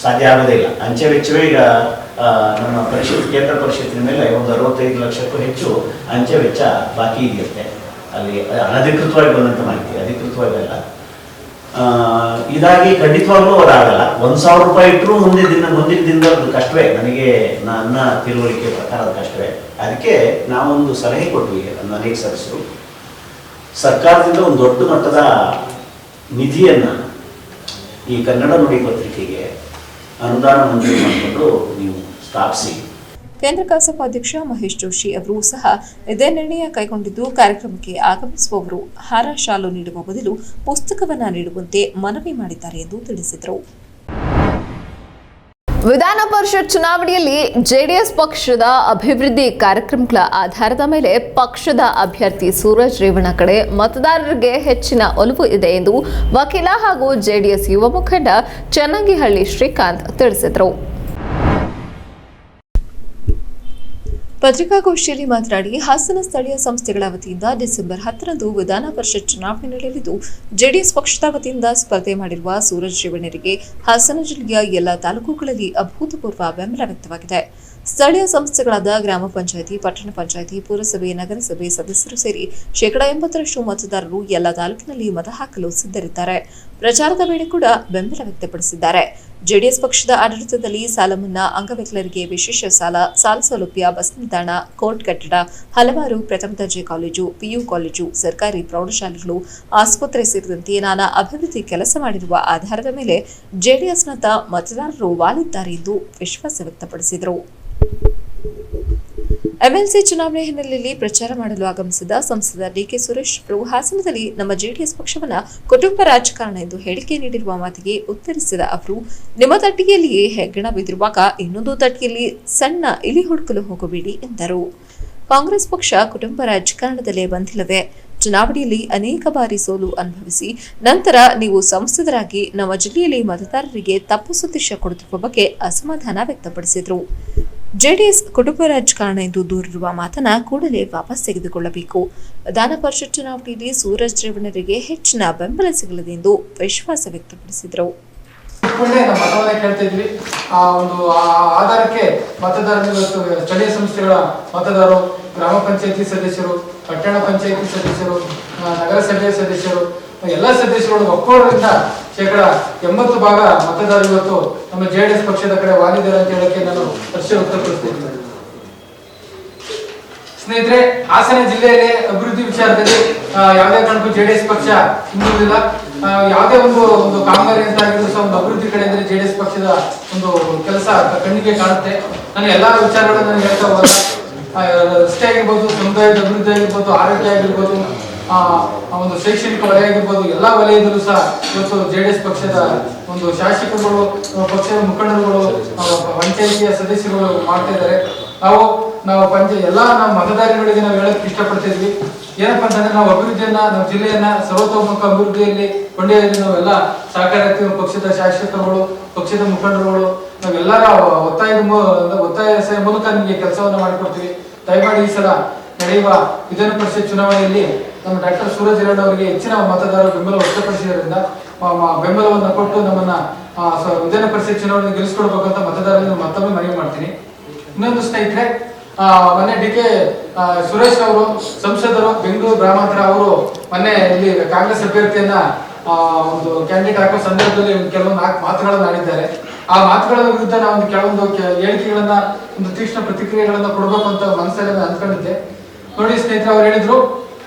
ಸಾಧ್ಯ ಆಗೋದೇ ಇಲ್ಲ. ಅಂಚೆ ವೆಚ್ಚವೇ ಈಗ ನಮ್ಮ ಕೇಂದ್ರ ಪರಿಷತ್ತಿನ ಮೇಲೆ ಒಂದು 65 ಲಕ್ಷಕ್ಕೂ ಹೆಚ್ಚು ಅಂಚೆ ವೆಚ್ಚ ಬಾಕಿ ಇದೆಯಂತೆ. ಅಲ್ಲಿ ಅನಧಿಕೃತವಾಗಿ ಬಂದಂಥ ಮಾಹಿತಿ, ಅಧಿಕೃತವಾಗಲ್ಲ. ಇದಾಗಿ ಖಂಡಿತವಾಗ್ಲೂ ಅದಾಗಲ್ಲ. 1,000 ರೂಪಾಯಿ ಇಟ್ಟರು ಮುಂದಿನ ದಿನದ ಕಷ್ಟವೇ, ನನಗೆ ನನ್ನ ತಿಳುವಳಿಕೆ ಪ್ರಕಾರ ಅದು ಕಷ್ಟವೇ. ಅದಕ್ಕೆ ನಾವೊಂದು ಸಲಹೆ ಕೊಟ್ವಿ ನನ್ನ ಅನೇಕ ಸದಸ್ಯರು, ಸರ್ಕಾರದಿಂದ ಒಂದು ದೊಡ್ಡ ಮಟ್ಟದ ನಿಧಿಯನ್ನು ಈ ಕನ್ನಡ ನುಡಿ ಪತ್ರಿಕೆಗೆ ಅನುದಾನ ಮಂಜೂರು ಮಾಡಿಕೊಂಡು ನೀವು ಸ್ಥಾಪಿಸಿ. ಕೇಂದ್ರ ಕಸಾಪ ಅಧ್ಯಕ್ಷ ಮಹೇಶ್ ಜೋಶಿ ಅವರು ಸಹ ಇದೇ ನಿರ್ಣಯ ಕೈಗೊಂಡಿದ್ದು, ಕಾರ್ಯಕ್ರಮಕ್ಕೆ ಆಗಮಿಸುವವರು ಹಾರ ಶಾಲು ನೀಡುವ ಬದಲು ಪುಸ್ತಕವನ್ನ ನೀಡುವಂತೆ ಮನವಿ ಮಾಡಿದ್ದಾರೆ ಎಂದು ತಿಳಿಸಿದರು. ವಿಧಾನ ಪರಿಷತ್ ಚುನಾವಣೆಯಲ್ಲಿ ಜೆಡಿಎಸ್ ಪಕ್ಷದ ಅಭಿವೃದ್ಧಿ ಕಾರ್ಯಕ್ರಮಗಳ ಆಧಾರದ ಮೇಲೆ ಪಕ್ಷದ ಅಭ್ಯರ್ಥಿ ಸೂರಜ್ ರೇವಣ್ಣ ಕಡೆ ಮತದಾರರಿಗೆ ಹೆಚ್ಚಿನ ಒಲವು ಇದೆ ಎಂದು ವಕೀಲ ಹಾಗೂ ಜೆಡಿಎಸ್ ಯುವ ಮುಖಂಡ ಚನ್ನಂಗಿಹಳ್ಳಿ ಶ್ರೀಕಾಂತ್ ತಿಳಿಸಿದರು. ಪತ್ರಿಕಾಗೋಷ್ಠಿಯಲ್ಲಿ ಮಾತನಾಡಿ, ಹಾಸನ ಸ್ಥಳೀಯ ಸಂಸ್ಥೆಗಳ ವತಿಯಿಂದ ಡಿಸೆಂಬರ್ 10ರಂದು ವಿಧಾನ ಪರಿಷತ್ ಚುನಾವಣೆ ನಡೆಯಲಿದ್ದು, ಜೆಡಿಎಸ್ ಪಕ್ಷದ ವತಿಯಿಂದ ಸ್ಪರ್ಧೆ ಮಾಡಿರುವ ಸೂರಜ್ ರೇವಣ್ಣರಿಗೆ ಹಾಸನ ಜಿಲ್ಲೆಯ ಎಲ್ಲ ತಾಲೂಕುಗಳಲ್ಲಿ ಅಭೂತಪೂರ್ವ ಬೆಂಬಲ ವ್ಯಕ್ತವಾಗಿದೆ. ಸ್ಥಳೀಯ ಸಂಸ್ಥೆಗಳಾದ ಗ್ರಾಮ ಪಂಚಾಯಿತಿ, ಪಟ್ಟಣ ಪಂಚಾಯಿತಿ, ಪುರಸಭೆ, ನಗರಸಭೆ ಸದಸ್ಯರು ಸೇರಿ 80% ಮತದಾರರು ಎಲ್ಲ ತಾಲೂಕಿನಲ್ಲಿ ಮತ ಹಾಕಲು ಸಿದ್ಧರಿದ್ದಾರೆ. ಪ್ರಚಾರದ ವೇಳೆ ಕೂಡ ಬೆಂಬಲ ವ್ಯಕ್ತಪಡಿಸಿದ್ದಾರೆ. ಜೆಡಿಎಸ್ ಪಕ್ಷದ ಆಡಳಿತದಲ್ಲಿ ಸಾಲ ಮನ್ನಾ, ಅಂಗವಿಕಲರಿಗೆ ವಿಶೇಷ ಸಾಲ ಸೌಲಭ್ಯ, ಬಸ್ ನಿಲ್ದಾಣ, ಕೋರ್ಟ್ ಕಟ್ಟಡ, ಹಲವಾರು ಪ್ರಥಮ ದರ್ಜೆ ಕಾಲೇಜು, ಪಿಯು ಕಾಲೇಜು, ಸರ್ಕಾರಿ ಪ್ರೌಢಶಾಲೆಗಳು, ಆಸ್ಪತ್ರೆ ಸೇರಿದಂತೆ ನಾನಾ ಅಭಿವೃದ್ಧಿ ಕೆಲಸ ಮಾಡಿರುವ ಆಧಾರದ ಮೇಲೆ ಜೆಡಿಎಸ್ನತ್ತ ಮತದಾರರು ವಾಲಿದ್ದಾರೆ ಎಂದು ವಿಶ್ವಾಸ ವ್ಯಕ್ತಪಡಿಸಿದರು. ಎಂಎಲ್ಸಿ ಚುನಾವಣೆ ಹಿನ್ನೆಲೆಯಲ್ಲಿ ಪ್ರಚಾರ ಮಾಡಲು ಆಗಮಿಸಿದ ಸಂಸದ ಡಿಕೆ ಸುರೇಶ್ ಅವರು ಹಾಸನದಲ್ಲಿ ನಮ್ಮ ಜೆಡಿಎಸ್ ಪಕ್ಷವನ್ನ ಕುಟುಂಬ ರಾಜಕಾರಣ ಎಂದು ಹೇಳಿಕೆ ನೀಡಿರುವ ಮಾತಿಗೆ ಉತ್ತರಿಸಿದ ಅವರು, ನಿಮ್ಮ ತಟ್ಟಿಗೆಯಲ್ಲಿಯೇ ಹೆಗ್ಗಣ ಬಿದ್ದಿರುವಾಗ ಇನ್ನೊಂದು ತಟ್ಟಿಗೆಯಲ್ಲಿ ಸಣ್ಣ ಇಲಿ ಹುಡುಕಲು ಹೋಗಬೇಡಿ ಎಂದರು. ಕಾಂಗ್ರೆಸ್ ಪಕ್ಷ ಕುಟುಂಬ ರಾಜಕಾರಣದಲ್ಲೇ ಬಂದಿಲ್ಲವೇ? ಚುನಾವಣೆಯಲ್ಲಿ ಅನೇಕ ಬಾರಿ ಸೋಲು ಅನುಭವಿಸಿ ನಂತರ ನೀವು ಸಂಸದರಾಗಿ ನಮ್ಮ ಜಿಲ್ಲೆಯಲ್ಲಿ ಮತದಾರರಿಗೆ ತಪ್ಪು ಸಂದೇಶ ಕೊಡುತ್ತಿರುವ ಬಗ್ಗೆ ಅಸಮಾಧಾನ ವ್ಯಕ್ತಪಡಿಸಿದರು. ಜೆಡಿಎಸ್ ಕುಟುಂಬ ರಾಜಕಾರಣ ಎಂದು ದೂರಿರುವ ಮಾತನ್ನ ಕೂಡಲೇ ವಾಪಸ್ ತೆಗೆದುಕೊಳ್ಳಬೇಕು. ವಿಧಾನ ಪರಿಷತ್ ಚುನಾವಣೆಯಲ್ಲಿ ಸೂರಜ್ ರೇವಣ್ಣರಿಗೆ ಹೆಚ್ಚಿನ ಬೆಂಬಲ ಸಿಗಲಿದೆ ಎಂದು ವಿಶ್ವಾಸ ವ್ಯಕ್ತಪಡಿಸಿದರು. ಮತವನ್ನ ಕೇಳ್ತಾ ಇದ್ವಿ. ಆ ಒಂದು ಆಧಾರಕ್ಕೆ ಮತದಾರರು ಸ್ಥಳೀಯ ಸಂಸ್ಥೆಗಳ ಮತದಾರರು, ಗ್ರಾಮ ಪಂಚಾಯತಿ ಸದಸ್ಯರು, ಪಟ್ಟಣ ಪಂಚಾಯತಿ ಸದಸ್ಯರು, ನಗರಸಭೆಯ ಸದಸ್ಯರು, ಎಲ್ಲ ಸದಸ್ಯರು ಒಕ್ಕೋರರಿಂದ 80% ಮತದಾರರು ಇವತ್ತು ನಮ್ಮ ಜೆಡಿಎಸ್ ಪಕ್ಷದ ಕಡೆ ವಾಲಿದ್ದಾರೆ ಅಂತ ಹೇಳಕ್ಕೆ ನಾನು ಹರ್ಷ ವ್ಯಕ್ತಪಡಿಸ್ತೀನಿ. ಸ್ನೇಹಿತರೆ, ಹಾಸನ ಜಿಲ್ಲೆಯಲ್ಲಿ ಅಭಿವೃದ್ಧಿ ವಿಚಾರದಲ್ಲಿ ಯಾವುದೇ ಕಾರಣಕ್ಕೂ ಜೆಡಿಎಸ್ ಪಕ್ಷ ಹಿಂದುಳಿದಿಲ್ಲ. ಯಾವುದೇ ಒಂದು ಕಾಮಗಾರಿ ಅಂತ ಆಗಿದ್ರು ಸಹ ಒಂದು ಅಭಿವೃದ್ಧಿ ಕಡೆ ಅಂದ್ರೆ ಜೆಡಿಎಸ್ ಪಕ್ಷದ ಒಂದು ಕೆಲಸ ಕಣ್ಣಿಗೆ ಕಾಣುತ್ತೆ. ನಾನು ಎಲ್ಲಾ ವಿಚಾರಗಳನ್ನು ನಾನು ಹೇಳ್ತಾ ಹೋಗಲ್ಲ. ರಸ್ತೆ ಆಗಿರ್ಬೋದು, ಸಮುದಾಯದ ಅಭಿವೃದ್ಧಿ ಆಗಿರ್ಬೋದು, ಆರೋಗ್ಯ ಆಗಿರ್ಬೋದು, ಒಂದು ಶೈಕ್ಷಣಿಕ ವಲಯ ಆಗಿರ್ಬೋದು, ಎಲ್ಲಾ ವಲಯದಲ್ಲೂ ಸಹ ಇವತ್ತು ಜೆಡಿಎಸ್ ಪಕ್ಷದ ಒಂದು ಶಾಸಕರುಗಳು, ಪಕ್ಷದ ಮುಖಂಡರುಗಳು, ಪಂಚಾಯಿತಿಯ ಸದಸ್ಯರುಗಳು ಮಾಡ್ತಾ ಇದ್ದಾರೆ. ನಾವು ಎಲ್ಲ ನಮ್ಮ ಮತದಾರಗಳಿಗೆ ನಾವು ಹೇಳಕ್ ಇಷ್ಟಪಡ್ತಿದ್ವಿ. ಏನಪ್ಪಾ ಅಂತಂದ್ರೆ, ನಾವು ಅಭಿವೃದ್ಧಿಯನ್ನ, ನಮ್ಮ ಜಿಲ್ಲೆಯನ್ನ ಸರ್ವತೋಮುಖ ಅಭಿವೃದ್ಧಿಯಲ್ಲಿ ಕೊಂಡೊಯ್ಯಲು ನಾವೆಲ್ಲ ಸಹಕಾರ ಪಕ್ಷದ ಶಾಸಕರುಗಳು, ಪಕ್ಷದ ಮುಖಂಡರುಗಳು ನಾವೆಲ್ಲರ ಒತ್ತಾಯ ಮೂಲಕ ನಿಮಗೆ ಕೆಲಸವನ್ನ ಮಾಡಿಕೊಡ್ತೀವಿ. ದಯಮಾಡಿ ಈ ಸಲ ನಡೆಯುವ ವಿಧಾನ ಪರಿಷತ್ ಚುನಾವಣೆಯಲ್ಲಿ ನಮ್ಮ ಡಾಕ್ಟರ್ ಸೂರಜ್ ರೇವಣ್ಣ ಅವರಿಗೆ ಹೆಚ್ಚಿನ ಮತದಾರರು ಬೆಂಬಲ ವ್ಯಕ್ತಪಡಿಸಿದ್ರಿಂದ ಬೆಂಬಲವನ್ನು ಕೊಟ್ಟು ನಮ್ಮನ್ನ ವಿಧಾನ ಪರಿಷತ್ ಚುನಾವಣೆ ಗೆಲ್ಲಿಸ್ಕೊಡ್ಬೇಕಂತ ಮತದಾರರಿಗೆ ಮತ್ತೊಮ್ಮೆ ಮನವಿ ಮಾಡ್ತೀನಿ. ಇನ್ನೊಂದು ಸ್ನೇಹಿತರೆ, ಮೊನ್ನೆ ಡಿಕೆ ಸುರೇಶ್ ಅವರು ಸಂಸದರು ಬೆಂಗಳೂರು ಗ್ರಾಮಾಂತರ ಅವರು ಮೊನ್ನೆ ಇಲ್ಲಿ ಕಾಂಗ್ರೆಸ್ ಅಭ್ಯರ್ಥಿಯನ್ನ ಒಂದು ಕ್ಯಾಂಡಿಡೇಟ್ ಹಾಕೋ ಸಂದರ್ಭದಲ್ಲಿ ಕೆಲವೊಂದು ಮಾತುಗಳನ್ನು ಆಡಿದ್ದಾರೆ. ಆ ಮಾತುಗಳ ವಿರುದ್ಧ ನಾವು ಕೆಲವೊಂದು ಹೇಳಿಕೆಗಳನ್ನ, ಒಂದು ತೀಕ್ಷ್ಣ ಪ್ರತಿಕ್ರಿಯೆಗಳನ್ನ ಕೊಡಬೇಕು ಅಂತ ಮನಸ್ಸಲ್ಲಿ ಅಂದ್ಕೊಂಡಿದ್ದೆ. ನೋಡಿ ಸ್ನೇಹಿತರೆ, ಅವ್ರು ಹೇಳಿದ್ರು,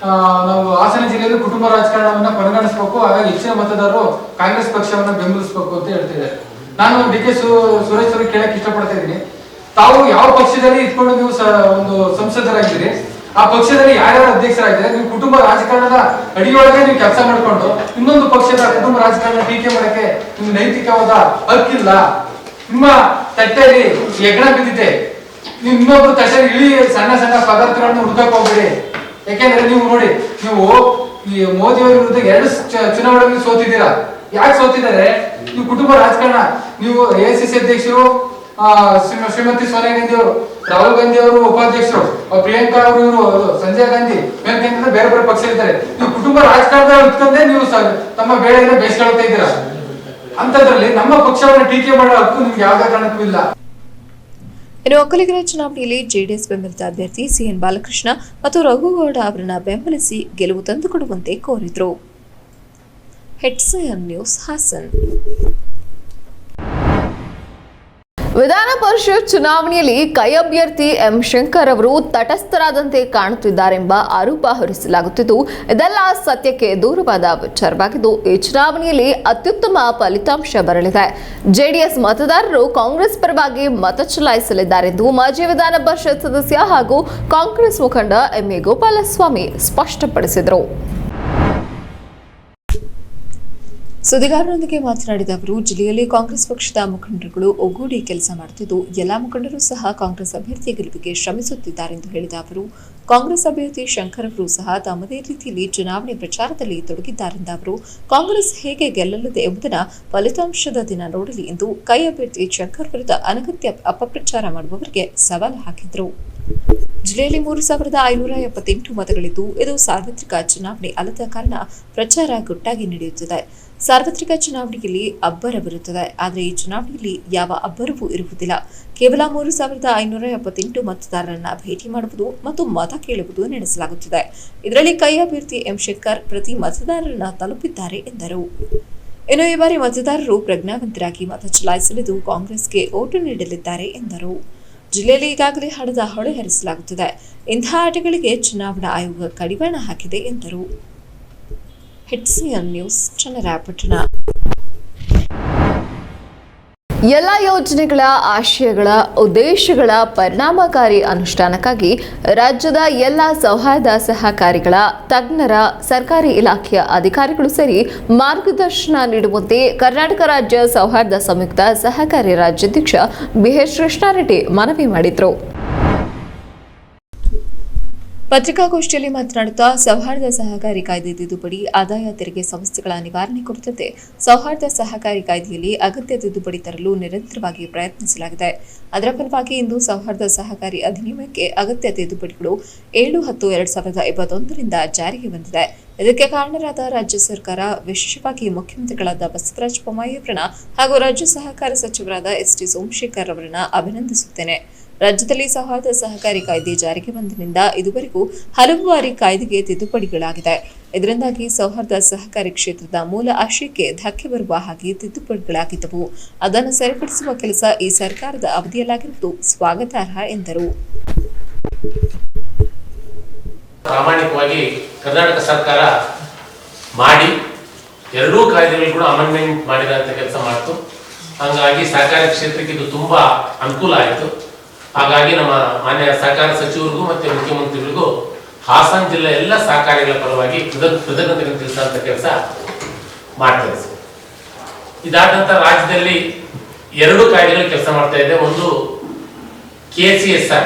ನಾವು ಹಾಸನ ಜಿಲ್ಲೆಯಲ್ಲಿ ಕುಟುಂಬ ರಾಜಕಾರಣವನ್ನ ಕೊನೆಗಾಣಿಸಬೇಕು, ಹಾಗಾಗಿ ಹೆಚ್ಚಿನ ಮತದಾರರು ಕಾಂಗ್ರೆಸ್ ಪಕ್ಷವನ್ನ ಬೆಂಬಲಿಸಬೇಕು ಅಂತ ಹೇಳ್ತಿದ್ದಾರೆ. ನಾನು ಡಿಕೆ ಸುರೇಶ್ ಅವರಿಗೆ ಕೇಳಕ್ ಇಷ್ಟಪಡ್ತಾ ಇದ್ದೀನಿ, ತಾವು ಯಾವ ಪಕ್ಷದಲ್ಲಿ ಇಟ್ಕೊಂಡು ನೀವು ಒಂದು ಸಂಸದರಾಗಿದ್ದೀರಿ, ಆ ಪಕ್ಷದಲ್ಲಿ ಯಾರ್ಯಾರು ಅಧ್ಯಕ್ಷರಾಗಿದ್ದಾರೆ, ನೀವು ಕುಟುಂಬ ರಾಜಕಾರಣದ ಅಡಿಯೊಳಗೆ ನೀವು ಕೆಲಸ ಮಾಡಿಕೊಂಡು ಇನ್ನೊಂದು ಪಕ್ಷದ ಕುಟುಂಬ ರಾಜಕಾರಣ ಟೀಕೆ ಮಾಡಕ್ಕೆ ನಿಮ್ಗೆ ನೈತಿಕವಾದ ಹಕ್ಕಿಲ್ಲ. ನಿಮ್ಮ ತಟ್ಟೆಯಲ್ಲಿ ಹೆಗ್ಗಣ ಬಿದ್ದಿದೆ, ನೀವು ಇನ್ನೊಬ್ರು ತಟ್ಟೆಯಲ್ಲಿ ಇಳಿ ಸಣ್ಣ ಸಣ್ಣ ಪದಾರ್ಥಗಳನ್ನ ಹುಡುಕಕ್ ಹೋಗ್ಬೇಡಿ. ಯಾಕೆಂದ್ರೆ ನೀವು ನೋಡಿ, ನೀವು ಈ ಮೋದಿ ಅವರ ವಿರುದ್ಧ 2 ಚುನಾವಣೆಯಲ್ಲಿ ಸೋತಿದ್ದೀರಾ. ಯಾಕೆ ಸೋತಿದ್ದಾರೆ? ನೀವು ಕುಟುಂಬ ರಾಜಕಾರಣ, ನೀವು AICC ಅಧ್ಯಕ್ಷರು ಶ್ರೀಮತಿ ಸೋನಿಯಾ ಗಾಂಧಿ ಅವರು, ರಾಹುಲ್ ಗಾಂಧಿ ಅವರು ಉಪಾಧ್ಯಕ್ಷರು, ಪ್ರಿಯಾಂಕಾ ಅವರು, ಇವರು ಸಂಜಯ್ ಗಾಂಧಿ, ಮೇಲ್ಕಂದ್ರೆ ಬೇರೆ ಬೇರೆ ಪಕ್ಷ ಇದ್ದಾರೆ. ನೀವು ಕುಟುಂಬ ರಾಜಕಾರಣದ ಇಟ್ಕೊಂಡೇ ನೀವು ತಮ್ಮ ಬೇಳೆಯನ್ನು ಬೇಯಿಸ್ಕೊಳ್ತಾ ಇದ್ದೀರಾ. ಅಂತದ್ರಲ್ಲಿ ನಮ್ಮ ಪಕ್ಷವನ್ನು ಟೀಕೆ ಮಾಡೋ ಹಕ್ಕು ನಿಮ್ಗೆ ಯಾವುದೇ ಕಾರಣಕ್ಕೂ ಇಲ್ಲ. ಇನ್ನು ಒಕ್ಕಲಿಗರ ಚುನಾವಣೆಯಲ್ಲಿ ಜೆಡಿಎಸ್ ಬೆಂಬಲಿತ ಅಭ್ಯರ್ಥಿ CN ಬಾಲಕೃಷ್ಣ ಮತ್ತು ರಘುಗೌಡ ಅವರನ್ನ ಬೆಂಬಲಿಸಿ ಗೆಲುವು ತಂದುಕೊಡುವಂತೆ ಕೋರಿದರು. HCN news Hassan. ವಿಧಾನ ಪರಿಷತ್ ಚುನಾವಣೆಯಲ್ಲಿ ಕೈ ಅಭ್ಯರ್ಥಿ ಎಂ ಶಂಕರ್ ಅವರು ತಟಸ್ಥರಾದಂತೆ ಕಾಣುತ್ತಿದ್ದಾರೆಂಬ ಆರೋಪ ಹೊರಿಸಲಾಗುತ್ತಿದ್ದು, ಇದೆಲ್ಲ ಸತ್ಯಕ್ಕೆ ದೂರವಾದ ವಿಚಾರವಾಗಿದ್ದು, ಈ ಚುನಾವಣೆಯಲ್ಲಿ ಅತ್ಯುತ್ತಮ ಫಲಿತಾಂಶ ಬರಲಿದೆ. ಜೆಡಿಎಸ್ ಮತದಾರರು ಕಾಂಗ್ರೆಸ್ ಪರವಾಗಿ ಮತ ಚಲಾಯಿಸಲಿದ್ದಾರೆಂದು ಮಾಜಿ ವಿಧಾನ ಪರಿಷತ್ ಸದಸ್ಯ ಹಾಗೂ ಕಾಂಗ್ರೆಸ್ ಮುಖಂಡ MA ಗೋಪಾಲಸ್ವಾಮಿ ಸ್ಪಷ್ಟಪಡಿಸಿದರು. ಸುದ್ದಿಗಾರರೊಂದಿಗೆ ಮಾತನಾಡಿದ ಅವರು, ಜಿಲ್ಲೆಯಲ್ಲಿ ಕಾಂಗ್ರೆಸ್ ಪಕ್ಷದ ಮುಖಂಡರುಗಳು ಒಗ್ಗೂಡಿ ಕೆಲಸ ಮಾಡುತ್ತಿದ್ದು, ಎಲ್ಲಾ ಮುಖಂಡರು ಸಹ ಕಾಂಗ್ರೆಸ್ ಅಭ್ಯರ್ಥಿಯ ಗೆಲುವಿಗೆ ಶ್ರಮಿಸುತ್ತಿದ್ದಾರೆಂದು ಹೇಳಿದ ಅವರು, ಕಾಂಗ್ರೆಸ್ ಅಭ್ಯರ್ಥಿ ಶಂಕರ್ ಅವರು ಸಹ ತಮ್ಮದೇ ರೀತಿಯಲ್ಲಿ ಚುನಾವಣೆ ಪ್ರಚಾರದಲ್ಲಿ ತೊಡಗಿದ್ದಾರೆಂದ ಅವರು, ಕಾಂಗ್ರೆಸ್ ಹೇಗೆ ಗೆಲ್ಲಲಿದೆ ಎಂಬುದನ್ನು ಫಲಿತಾಂಶದ ದಿನ ನೋಡಲಿ ಎಂದು ಕೈ ಅಭ್ಯರ್ಥಿ ಶಂಕರ್ ವಿರುದ್ಧ ಅನಗತ್ಯ ಅಪಪ್ರಚಾರ ಮಾಡುವವರಿಗೆ ಸವಾಲು ಹಾಕಿದರು. ಜಿಲ್ಲೆಯಲ್ಲಿ 3578 ಮತಗಳಿದ್ದು, ಇದು ಸಾರ್ವತ್ರಿಕ ಚುನಾವಣೆ ಅಲ್ಲದ ಕಾರಣ ಪ್ರಚಾರ ಗುಟ್ಟಾಗಿ ನಡೆಯುತ್ತಿದೆ. ಸಾರ್ವತ್ರಿಕ ಚುನಾವಣೆಯಲ್ಲಿ ಅಬ್ಬರವಿರುತ್ತದೆ, ಆದರೆ ಈ ಚುನಾವಣೆಯಲ್ಲಿ ಯಾವ ಅಬ್ಬರವೂ ಇರುವುದಿಲ್ಲ. ಕೇವಲ 3578 ಮತದಾರರನ್ನ ಭೇಟಿ ಮಾಡುವುದು ಮತ್ತು ಮತ ಕೇಳುವುದು ನಡೆಸಲಾಗುತ್ತಿದೆ. ಇದರಲ್ಲಿ ಕೈ ಅಭ್ಯರ್ಥಿ ಎಂ ಶಂಕರ್ ಪ್ರತಿ ಮತದಾರರನ್ನ ತಲುಪಿದ್ದಾರೆ ಎಂದರು. ಇನ್ನು ಈ ಬಾರಿ ಮತದಾರರು ಪ್ರಜ್ಞಾವಂತರಾಗಿ ಮತ ಚಲಾಯಿಸಲಿದ್ದು, ಕಾಂಗ್ರೆಸ್ಗೆ ಓಟು ನೀಡಲಿದ್ದಾರೆ ಎಂದರು. ಜಿಲ್ಲೆಯಲ್ಲಿ ಈಗಾಗಲೇ ಹಣದ ಹೊಳೆ ಹರಿಸಲಾಗುತ್ತಿದೆ. ಇಂತಹ ಆಟಗಳಿಗೆ ಚುನಾವಣಾ ಆಯೋಗ ಕಡಿವಾಣ ಹಾಕಿದೆ ಎಂದರು. HCN news Channarayapatna. ಎಲ್ಲ ಯೋಜನೆಗಳ ಆಶಯಗಳ ಉದ್ದೇಶಗಳ ಪರಿಣಾಮಕಾರಿ ಅನುಷ್ಠಾನಕ್ಕಾಗಿ ರಾಜ್ಯದ ಎಲ್ಲ ಸೌಹಾರ್ದ ಸಹಕಾರಿಗಳ ತಜ್ಞರ ಸರ್ಕಾರಿ ಇಲಾಖೆಯ ಅಧಿಕಾರಿಗಳು ಸೇರಿ ಮಾರ್ಗದರ್ಶನ ನೀಡುವಂತೆ ಕರ್ನಾಟಕ ರಾಜ್ಯ ಸೌಹಾರ್ದ ಸಂಯುಕ್ತ ಸಹಕಾರಿ ರಾಜ್ಯಾಧ್ಯಕ್ಷ BH ಕೃಷ್ಣಾರೆಡ್ಡಿ ಮನವಿ ಮಾಡಿದರು. ಪತ್ರಿಕಾಗೋಷ್ಠಿಯಲ್ಲಿ ಮಾತನಾಡುತ್ತಾ, ಸೌಹಾರ್ದ ಸಹಕಾರಿ ಕಾಯ್ದೆ ತಿದ್ದುಪಡಿ, ಆದಾಯ ತೆರಿಗೆ ಸಂಸ್ಥೆಗಳ ನಿವಾರಣೆ ಕುರಿತಂತೆ ಸೌಹಾರ್ದ ಸಹಕಾರಿ ಕಾಯ್ದೆಯಲ್ಲಿ ಅಗತ್ಯ ತಿದ್ದುಪಡಿ ತರಲು ನಿರಂತರವಾಗಿ ಪ್ರಯತ್ನಿಸಲಾಗಿದೆ. ಅದರ ಫಲವಾಗಿ ಇಂದು ಸೌಹಾರ್ದ ಸಹಕಾರಿ ಅಧಿನಿಯಮಕ್ಕೆ ಅಗತ್ಯ ತಿದ್ದುಪಡಿಗಳು 7/10/2021 ಜಾರಿಗೆ ಬಂದಿದೆ. ಇದಕ್ಕೆ ಕಾರಣರಾದ ರಾಜ್ಯ ಸರ್ಕಾರ, ವಿಶೇಷವಾಗಿ ಮುಖ್ಯಮಂತ್ರಿಗಳಾದ ಬಸವರಾಜ ಬೊಮ್ಮಾಯಿ ಅವರನ್ನ ಹಾಗೂ ರಾಜ್ಯ ಸಹಕಾರ ಸಚಿವರಾದ ST ಸೋಮಶೇಖರ್ ಅವರನ್ನ ಅಭಿನಂದಿಸುತ್ತೇನೆ. ರಾಜ್ಯದಲ್ಲಿ ಸೌಹಾರ್ದ ಸಹಕಾರಿ ಕಾಯ್ದೆ ಜಾರಿಗೆ ಬಂದಿನಿಂದ ಇದುವರೆಗೂ ಹಲವು ಬಾರಿ ಕಾಯ್ದೆಗೆ ತಿದ್ದುಪಡಿಗಳಾಗಿದೆ. ಇದರಿಂದಾಗಿ ಸೌಹಾರ್ದ ಸಹಕಾರಿ ಕ್ಷೇತ್ರದ ಮೂಲ ಆಶಯಕ್ಕೆ ಧಕ್ಕೆ ಬರುವ ಹಾಗೆ ತಿದ್ದುಪಡಿಗಳಾಗಿದ್ದವು. ಅದನ್ನು ಸರಿಪಡಿಸುವ ಕೆಲಸ ಈ ಸರ್ಕಾರದ ಅವಧಿಯಲ್ಲಾಗಿರುವುದು ಸ್ವಾಗತಾರ್ಹ ಎಂದರು. ಪ್ರಾಮಾಣಿಕವಾಗಿ ಕರ್ನಾಟಕ ಸರ್ಕಾರ ಮಾಡಿ ಎರಡೂ ಕಾಯ್ದೆಗಳು ಕೂಡ ಅಮೆಂಡ್ಮೆಂಟ್ ಮಾಡಿದಂತ ಕೆಲಸ ಮಾಡಿತು. ಹಾಗಾಗಿ ಸಹಕಾರಿ ಕ್ಷೇತ್ರಕ್ಕೆ ಇದು ತುಂಬಾ ಅನುಕೂಲ ಆಯಿತು. ಹಾಗಾಗಿ ನಮ್ಮ ಮಾನ್ಯ ಸಹಕಾರ ಸಚಿವರಿಗೂ ಮತ್ತು ಮುಖ್ಯಮಂತ್ರಿಗಳಿಗೂ ಹಾಸನ ಜಿಲ್ಲೆ ಎಲ್ಲ ಸಹಕಾರಿಗಳ ಪರವಾಗಿ ಕೃತಜ್ಞತೆಗಳನ್ನು ತಿಳಿಸುವಂತ ಕೆಲಸ ಮಾಡ್ತಾರೆ. ಇದಾದ ನಂತರ ರಾಜ್ಯದಲ್ಲಿ 2 ಕಾಯ್ದೆಗಳು ಕೆಲಸ ಮಾಡ್ತಾ ಇದೆ. ಒಂದು KCSR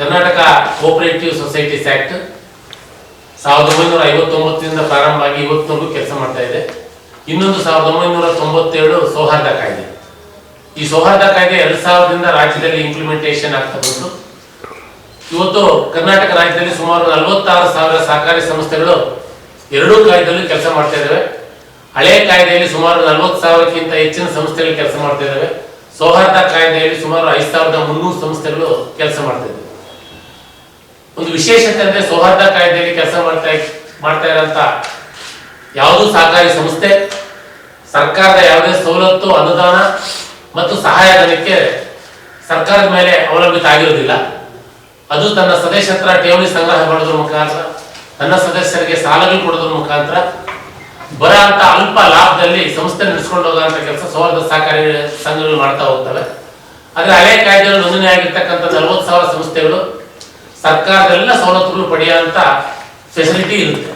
Karnataka cooperative societies act 1959 ಪ್ರಾರಂಭ ಆಗಿ ಇವತ್ತಿನವರೆಗೂ ಕೆಲಸ ಮಾಡ್ತಾ ಇದೆ. ಇನ್ನೊಂದು 1997 ಸೌಹಾರ್ದ ಕಾಯ್ದೆ. ಈ ಸೌಹಾರ್ದ ಕಾಯ್ದೆ 2000ರಿಂದ ರಾಜ್ಯದಲ್ಲಿ ಇಂಪ್ಲಿಮೆಂಟೇಷನ್ ಆಗ್ತಾ ಬಂತು. ಇವತ್ತು ಕರ್ನಾಟಕ ರಾಜ್ಯದಲ್ಲಿ ಸುಮಾರು 46,000 ಸಹಕಾರಿ ಸಂಸ್ಥೆಗಳು 2 ಕಾಯ್ದೆಯಲ್ಲಿ ಕೆಲಸ ಮಾಡ್ತಾ ಇದ್ದಾವೆ. ಹಳೆ ಕಾಯ್ದೆಯಲ್ಲಿ ಸುಮಾರು 40,000ಕ್ಕಿಂತ ಹೆಚ್ಚಿನ ಸಂಸ್ಥೆಗಳು ಕೆಲಸ ಮಾಡ್ತಾ ಇದ್ದಾವೆ. ಸೌಹಾರ್ದ ಕಾಯ್ದೆಯಲ್ಲಿ ಸುಮಾರು 5,300 ಸಂಸ್ಥೆಗಳು ಕೆಲಸ ಮಾಡ್ತಾ ಇದ್ದಾವೆ. ಒಂದು ವಿಶೇಷತೆ ಅಂದ್ರೆ ಸೌಹಾರ್ದ ಕಾಯ್ದೆಯಲ್ಲಿ ಕೆಲಸ ಮಾಡ್ತಾ ಇರೋಂತ ಯಾವುದೂ ಸಹಕಾರಿ ಸಂಸ್ಥೆ ಸರ್ಕಾರದ ಯಾವುದೇ ಸವಲತ್ತು, ಅನುದಾನ ಮತ್ತು ಸಹಾಯಧನಕ್ಕೆ ಸರ್ಕಾರದ ಮೇಲೆ ಅವಲಂಬಿತ ಆಗಿರುವುದಿಲ್ಲ. ಅದು ತನ್ನ ಸದಸ್ಯರ ಠೇವಣಿ ಸಂಗ್ರಹ ಮಾಡೋದ್ರ ಮುಖಾಂತರ, ತನ್ನ ಸದಸ್ಯರಿಗೆ ಸಾಲಗಳು ಕೊಡೋದ್ರ ಮುಖಾಂತರ ಬರೋ ಅಂತ ಅಲ್ಪ ಲಾಭದಲ್ಲಿ ಸಂಸ್ಥೆ ನಡೆಸ್ಕೊಂಡು ಹೋಗುವಂತ ಕೆಲಸ ಸೌಹಾರ್ದ ಸಹಕಾರಿ ಸಂಘಗಳು ಮಾಡ್ತಾ ಹೋಗ್ತವೆ. ಆದ್ರೆ ಹಳೆ ಕಾಯ್ದೆಗಳು ನೋಂದಣಿ ಆಗಿರ್ತಕ್ಕಂಥ 40,000 ಸಂಸ್ಥೆಗಳು ಸರ್ಕಾರದೆಲ್ಲ ಸವಲತ್ತುಗಳು ಪಡೆಯುವಂತ ಫೆಸಿಲಿಟಿ ಇರುತ್ತೆ.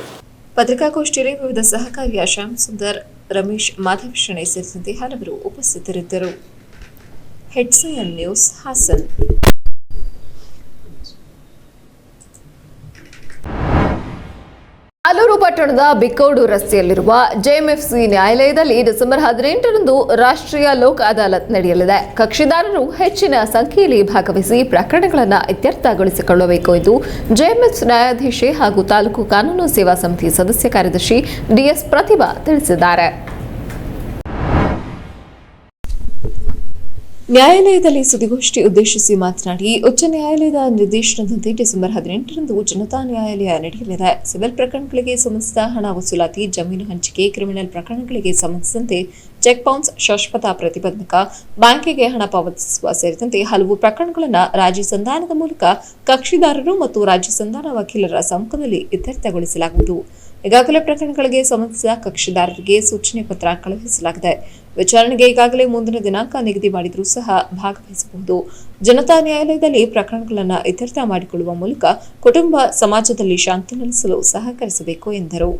ಪತ್ರಿಕಾಗೋಷ್ಠಿಯಲ್ಲಿ ವಿವಿಧ ಸಹಕಾರಿಯ ಶ್ಯಾಮ್ ಸುಂದರ್, ರಮೇಶ್, ಮಾಧವ್ ಶೆಣೈ ಸೇರಿದಂತೆ ಹಲವರು ಉಪಸ್ಥಿತರಿದ್ದರು. Hodson news, Haasan. ಆಲೂರು ಪಟ್ಟಣದ ಬಿಕ್ಕೋಡು ರಸ್ತೆಯಲ್ಲಿರುವ ಜೆಎಂಎಫ್ಸಿ ನ್ಯಾಯಾಲಯದಲ್ಲಿ ಡಿಸೆಂಬರ್ 18ರಂದು ರಾಷ್ಟ್ರೀಯ ಲೋಕ್ ಅದಾಲತ್ ನಡೆಯಲಿದೆ. ಕಕ್ಷಿದಾರರು ಹೆಚ್ಚಿನ ಸಂಖ್ಯೆಯಲ್ಲಿ ಭಾಗವಹಿಸಿ ಪ್ರಕರಣಗಳನ್ನು ಇತ್ಯರ್ಥಗೊಳಿಸಿಕೊಳ್ಳಬೇಕು ಎಂದು ಜೆಎಂಎಫ್ಸಿ ನ್ಯಾಯಾಧೀಶೆ ಹಾಗೂ ತಾಲೂಕು ಕಾನೂನು ಸೇವಾ ಸಮಿತಿ ಸದಸ್ಯ ಕಾರ್ಯದರ್ಶಿ ಡಿಎಸ್ ಪ್ರತಿಭಾ ತಿಳಿಸಿದ್ದಾರೆ. ನ್ಯಾಯಾಲಯದಲ್ಲಿ ಸುದ್ದಿಗೋಷ್ಠಿ ಉದ್ದೇಶಿಸಿ ಮಾತನಾಡಿ, ಉಚ್ಚ ನ್ಯಾಯಾಲಯದ ನಿರ್ದೇಶನದಂತೆ ಡಿಸೆಂಬರ್ 18ರಂದು ಜನತಾ ನ್ಯಾಯಾಲಯ ನಡೆಯಲಿದೆ. ಸಿವಿಲ್ ಪ್ರಕರಣಗಳಿಗೆ ಸಂಬಂಧಿಸಿದ ಹಣ ವಸೂಲಾತಿ, ಜಮೀನು ಹಂಚಿಕೆ, ಕ್ರಿಮಿನಲ್ ಪ್ರಕರಣಗಳಿಗೆ ಸಂಬಂಧಿಸಿದಂತೆ ಚೆಕ್ ಬೌನ್ಸ್, ಶಾಶ್ವತ ಪ್ರತಿಬಂಧಕ, ಬ್ಯಾಂಕಿಗೆ ಹಣ ಪಾವತಿಸುವ ಸೇರಿದಂತೆ ಹಲವು ಪ್ರಕರಣಗಳನ್ನು ರಾಜಿ ಸಂಧಾನದ ಮೂಲಕ ಕಕ್ಷಿದಾರರು ಮತ್ತು ರಾಜ್ಯ ಸಂಧಾನ ವಕೀಲರ ಸಮ್ಮುಖದಲ್ಲಿ ಇತ್ಯರ್ಥಗೊಳಿಸಲಾಗುವುದು. ಈಗಾಗಲೇ ಪ್ರಕರಣಗಳಿಗೆ ಸಂಬಂಧಿಸಿದ ಕಕ್ಷಿದಾರರಿಗೆ ಸೂಚನೆ ಪತ್ರ ಕಳುಹಿಸಲಾಗಿದೆ. ವಿಚಾರಣೆಗೆ ಈಗಾಗಲೇ ಮುಂದಿನ ದಿನಾಂಕ ನಿಗದಿ ಮಾಡಿದರೂ ಸಹ ಭಾಗವಹಿಸಬಹುದು. ಜನತಾ ನ್ಯಾಯಾಲಯದಲ್ಲಿ ಪ್ರಕರಣಗಳನ್ನು ಇತ್ಯರ್ಥ ಮಾಡಿಕೊಳ್ಳುವ ಮೂಲಕ ಕುಟುಂಬ ಸಮಾಜದಲ್ಲಿ ಶಾಂತಿ ನೆಲೆಸಲು ಸಹಕರಿಸಬೇಕು ಎಂದರು.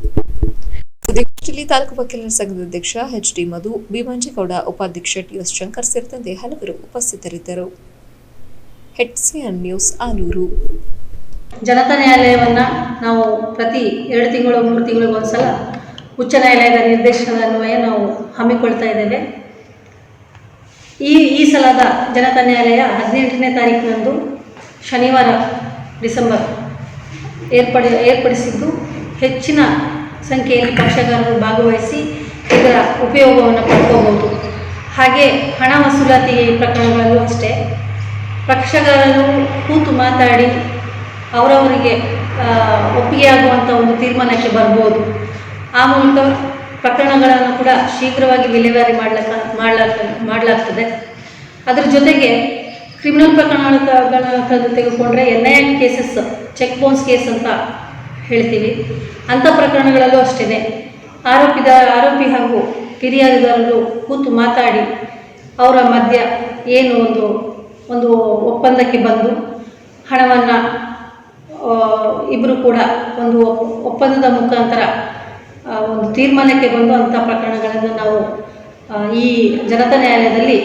ಸುದ್ದಿಗೋಷ್ಠಿಯಲ್ಲಿ ತಾಲೂಕು ವಕೀಲರ ಸಂಘದ ಅಧ್ಯಕ್ಷ ಎಚ್ಡಿ ಮಧು, ಬಿ ಮಂಜೇಗೌಡ, ಉಪಾಧ್ಯಕ್ಷ ಟಿಎಸ್ ಶಂಕರ್ ಸೇರಿದಂತೆ ಹಲವರು ಉಪಸ್ಥಿತರಿದ್ದರು. ಹೆಡ್ಸಿಯನ್ ನ್ಯೂಸ್, ಆಲೂರು. ಜನತಾ ನ್ಯಾಯಾಲಯವನ್ನು ನಾವು ಪ್ರತಿ 2 ತಿಂಗಳು 3 ತಿಂಗಳಿಗೊಂದ್ಸಲ ಉಚ್ಚ ನ್ಯಾಯಾಲಯದ ನಿರ್ದೇಶನದ ಅನ್ವಯ ನಾವು ಹಮ್ಮಿಕೊಳ್ತಾ ಇದ್ದೇವೆ. ಈ ಸಲದ ಜನತಾ ನ್ಯಾಯಾಲಯ 18ನೇ ತಾರೀಕಿನಂದು ಶನಿವಾರ ಡಿಸೆಂಬರ್ ಏರ್ಪಡಿಸಿದ್ದು ಹೆಚ್ಚಿನ ಸಂಖ್ಯೆಯಲ್ಲಿ ಪಕ್ಷಗಾರರು ಭಾಗವಹಿಸಿ ಇದರ ಉಪಯೋಗವನ್ನು ಪಡ್ಕೋಬಹುದು. ಹಾಗೆ ಹಣ ವಸೂಲಾತಿ ಪ್ರಕರಣಗಳಲ್ಲೂ ಅಷ್ಟೇ ಪಕ್ಷಗಾರರು ಕೂತು ಮಾತಾಡಿ ಅವರವರಿಗೆ ಒಪ್ಪಿಗೆಯಾಗುವಂಥ ಒಂದು ತೀರ್ಮಾನಕ್ಕೆ ಬರ್ಬೋದು. ಆ ಮೂಲಕ ಪ್ರಕರಣಗಳನ್ನು ಕೂಡ ಶೀಘ್ರವಾಗಿ ವಿಲೇವಾರಿ ಮಾಡಲಾಗ್ತದೆ. ಅದರ ಜೊತೆಗೆ ಕ್ರಿಮಿನಲ್ ಪ್ರಕರಣಗಳನ್ನು ತೆಗೆದುಕೊಂಡ್ರೆ NIA cases, check bounce case ಅಂತ ಹೇಳ್ತೀವಿ. ಅಂಥ ಪ್ರಕರಣಗಳಲ್ಲೂ ಅಷ್ಟೇ ಆರೋಪಿ ಹಾಗೂ ಫಿರ್ಯಾದಿದಾರರು ಕೂತು ಮಾತಾಡಿ ಅವರ ಮಧ್ಯ ಏನು ಒಂದು ಒಪ್ಪಂದಕ್ಕೆ ಬಂದು ಹಣವನ್ನು ಇಬ್ಬರು ಕೂಡ ಒಂದು ಒಪ್ಪಂದದ ಮುಖಾಂತರ ಒಂದು ತೀರ್ಮಾನಕ್ಕೆ ಬಂದು ಅಂಥ ಪ್ರಕರಣಗಳನ್ನು ನಾವು ಈ ಜನತಾ ನ್ಯಾಯಾಲಯದಲ್ಲಿ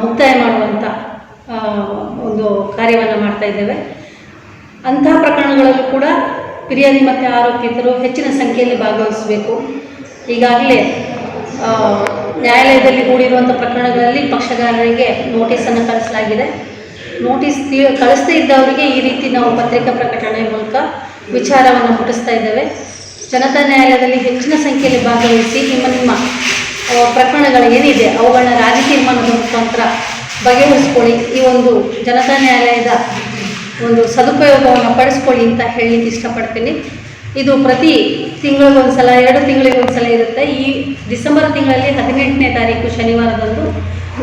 ಮುಕ್ತಾಯ ಮಾಡುವಂಥ ಒಂದು ಕಾರ್ಯವನ್ನು ಮಾಡ್ತಾ ಇದ್ದೇವೆ. ಅಂತಹ ಪ್ರಕರಣಗಳಲ್ಲೂ ಕೂಡ ಫಿರ್ಯಾದಿ ಮತ್ತು ಆರೋಪಿತರು ಹೆಚ್ಚಿನ ಸಂಖ್ಯೆಯಲ್ಲಿ ಭಾಗವಹಿಸಬೇಕು. ಈಗಾಗಲೇ ನ್ಯಾಯಾಲಯದಲ್ಲಿ ಹೂಡಿರುವಂಥ ಪ್ರಕರಣಗಳಲ್ಲಿ ಪಕ್ಷಗಾರರಿಗೆ ನೋಟಿಸನ್ನು ಕಳಿಸಲಾಗಿದೆ. ನೋಟಿಸ್ ಕಳಿಸದೇ ಇದ್ದವರಿಗೆ ಈ ರೀತಿ ನಾವು ಪತ್ರಿಕಾ ಪ್ರಕಟಣೆ ಮೂಲಕ ವಿಚಾರವನ್ನು ಮುಟ್ಟಿಸ್ತಾ ಇದ್ದೇವೆ. ಜನತಾ ನ್ಯಾಯಾಲಯದಲ್ಲಿ ಹೆಚ್ಚಿನ ಸಂಖ್ಯೆಯಲ್ಲಿ ಭಾಗವಹಿಸಿ ನಿಮ್ಮ ಪ್ರಕರಣಗಳು ಏನಿದೆ ಅವುಗಳನ್ನ ರಾಜಿ ತೀರ್ಮಾನದ ಮುಖಾಂತರ ಬಗೆಹರಿಸ್ಕೊಳ್ಳಿ. ಈ ಒಂದು ಜನತಾ ನ್ಯಾಯಾಲಯದ ಒಂದು ಸದುಪಯೋಗವನ್ನು ಪಡಿಸ್ಕೊಳ್ಳಿ ಅಂತ ಹೇಳಲಿಕ್ಕೆ ಇಷ್ಟಪಡ್ತೀನಿ. ಇದು ಪ್ರತಿ ತಿಂಗಳಿಗೊಂದ್ಸಲ 2 ತಿಂಗಳಿಗೊಂದ್ಸಲ ಇರುತ್ತೆ. ಈ ಡಿಸೆಂಬರ್ ತಿಂಗಳಲ್ಲಿ 18ನೇ ತಾರೀಕು ಶನಿವಾರದಂದು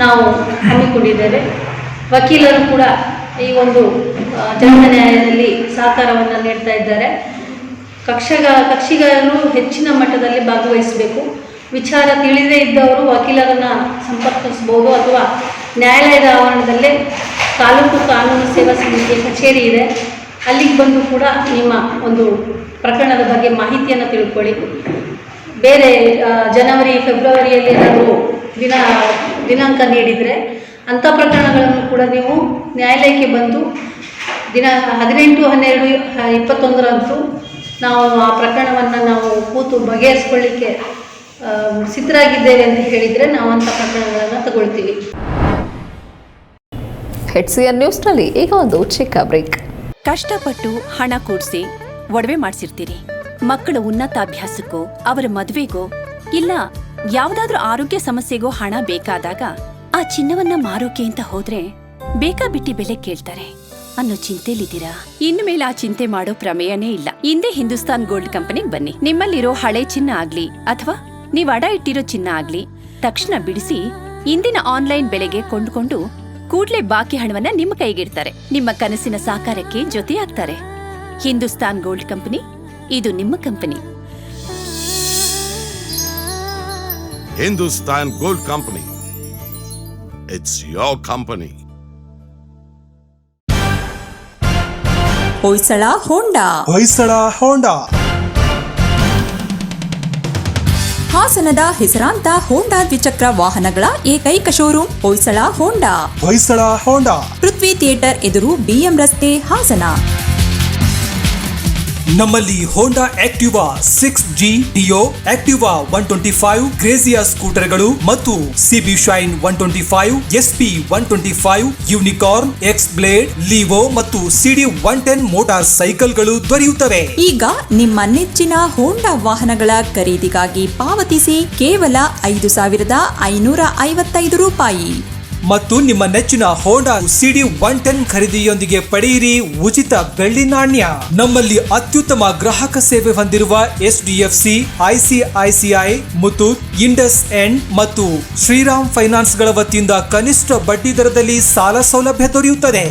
ನಾವು ಹಮ್ಮಿಕೊಂಡಿದ್ದೇವೆ. ವಕೀಲರು ಕೂಡ ಈ ಒಂದು ಜನತಾ ನ್ಯಾಯಾಲಯದಲ್ಲಿ ಸಹಕಾರವನ್ನು ನೀಡ್ತಾ ಇದ್ದಾರೆ. ಕಕ್ಷಿಗಾರರು ಹೆಚ್ಚಿನ ಮಟ್ಟದಲ್ಲಿ ಭಾಗವಹಿಸಬೇಕು. ವಿಚಾರ ತಿಳಿದೇ ಇದ್ದವರು ವಕೀಲರನ್ನು ಸಂಪರ್ಕಿಸ್ಬೋದು ಅಥವಾ ನ್ಯಾಯಾಲಯದ ಆವರಣದಲ್ಲೇ ತಾಲೂಕು ಕಾನೂನು ಸೇವಾ ಸಮಿತಿಯ ಕಚೇರಿ ಇದೆ, ಅಲ್ಲಿಗೆ ಬಂದು ಕೂಡ ನಿಮ್ಮ ಒಂದು ಪ್ರಕರಣದ ಬಗ್ಗೆ ಮಾಹಿತಿಯನ್ನು ತಿಳ್ಕೊಳ್ಳಿ. ಬೇರೆ ಜನವರಿ ಫೆಬ್ರವರಿಯಲ್ಲಿ ಏನಾದರೂ ದಿನಾಂಕ ನೀಡಿದರೆ ಅಂಥ ಪ್ರಕರಣಗಳನ್ನು ಕೂಡ ನೀವು ನ್ಯಾಯಾಲಯಕ್ಕೆ ಬಂದು 18/12/21 ನಾವು ಆ ಪ್ರಕರಣವನ್ನು ನಾವು ಕೂತು ಬಗೆಹರಿಸ್ಕೊಳ್ಳಿಕ್ಕೆ ಸಿದ್ಧರಾಗಿದ್ದೇವೆ ಅಂತ ಹೇಳಿದರೆ ನಾವು ಅಂಥ ಪ್ರಕರಣಗಳನ್ನು ತಗೊಳ್ತೀವಿ. ಹೆಡ್ಸಿಯನ್ ನ್ಯೂಸ್ನಲ್ಲಿ ಈಗ ಒಂದು ಚಿಕ್ಕ ಬ್ರೇಕ್. ಕಷ್ಟಪಟ್ಟು ಹಣ ಕೂಡಿಸಿ ಒಡವೆ ಮಾಡಿಸಿರ್ತೀರಿ. ಮಕ್ಕಳ ಉನ್ನತಾಭ್ಯಾಸಕ್ಕೋ ಅವರ ಮದುವೆಗೋ ಇಲ್ಲ ಯಾವುದಾದ್ರೂ ಆರೋಗ್ಯ ಸಮಸ್ಯೆಗೋ ಹಣ ಬೇಕಾದಾಗ ಆ ಚಿನ್ನವನ್ನ ಮಾರೋಕೆ ಅಂತ ಹೋದ್ರೆ ಬೇಕಾಬಿಟ್ಟಿ ಬೆಲೆ ಕೇಳ್ತಾರೆ ಅನ್ನೋ ಚಿಂತೆಲಿದ್ದೀರಾ? ಇನ್ನು ಮೇಲೆ ಆ ಚಿಂತೆ ಮಾಡೋ ಪ್ರಮೇಯನೇ ಇಲ್ಲ. ಹಿಂದೆ ಹಿಂದೂಸ್ತಾನ್ ಗೋಲ್ಡ್ ಕಂಪನಿಗೆ ಬನ್ನಿ. ನಿಮ್ಮಲ್ಲಿರೋ ಹಳೆ ಚಿನ್ನ ಆಗ್ಲಿ ಅಥವಾ ನೀವ್ ಅಡ ಇಟ್ಟಿರೋ ಚಿನ್ನ ಆಗ್ಲಿ ತಕ್ಷಣ ಬಿಡಿಸಿ ಇಂದಿನ ಆನ್ಲೈನ್ ಬೆಲೆಗೆ ಕೊಂಡುಕೊಂಡು ಕೂಡ್ಲೆ ಬಾಕಿ ಹಣವನ್ನ ನಿಮ್ಮ ಕೈಗಿಡ್ತಾರೆ. ನಿಮ್ಮ ಕನಸಿನ ಸಾಕಾರಕ್ಕೆ ಜೊತೆಯಾಗ್ತಾರೆ. ಹಿಂದೂಸ್ತಾನ್ ಗೋಲ್ಡ್ ಕಂಪನಿ, ಇದು ನಿಮ್ಮ company. Hindustan gold company, It's your company. Hoysala Honda. ಹಾಸನದ ಹೆಸರಾಂತ ಹೋಂಡಾ ದ್ವಿಚಕ್ರ ವಾಹನಗಳ ಏಕೈಕ showroom Hoysala Honda. Prithvi theatre ಎದುರು ಬಿಎಂ ರಸ್ತೆ, ಹಾಸನ. ನಮ್ಮಲ್ಲಿ Honda Activa 6G, Dio, Activa 125, Grazia ಸ್ಕೂಟರ್ಗಳು ಮತ್ತು CB Shine 125, SP 125, Unicorn, X Blade, Livo ಮತ್ತು CD 110 ಮೋಟಾರ್ ಸೈಕಲ್ಗಳು ದೊರೆಯುತ್ತವೆ. ಈಗ ನಿಮ್ಮ ನೆಚ್ಚಿನ ಹೋಂಡಾ ವಾಹನಗಳ ಖರೀದಿಗಾಗಿ ಪಾವತಿಸಿ ಕೇವಲ 5,555 ರೂಪಾಯಿ. ಮತ್ತು ನಿಮ್ಮ ನೆಚ್ಚಿನ ಹೋಂಡಾ CD 110 ಖರೀದಿಯೊಂದಿಗೆ ಪಡೆಯಿರಿ ಉಚಿತ ಬೆಳ್ಳಿ ನಾಣ್ಯ. ನಮ್ಮಲ್ಲಿ ಅತ್ಯುತ್ತಮ ಗ್ರಾಹಕ ಸೇವೆ ಹೊಂದಿರುವ SDFC, ICICI, Muthoot, Indus end ಮತ್ತು ಶ್ರೀರಾಮ್ ಫೈನಾನ್ಸ್ ಗಳ ವತಿಯಿಂದ ಕನಿಷ್ಠ ಬಡ್ಡಿ ದರದಲ್ಲಿ ಸಾಲ ಸೌಲಭ್ಯ ದೊರೆಯುತ್ತದೆ.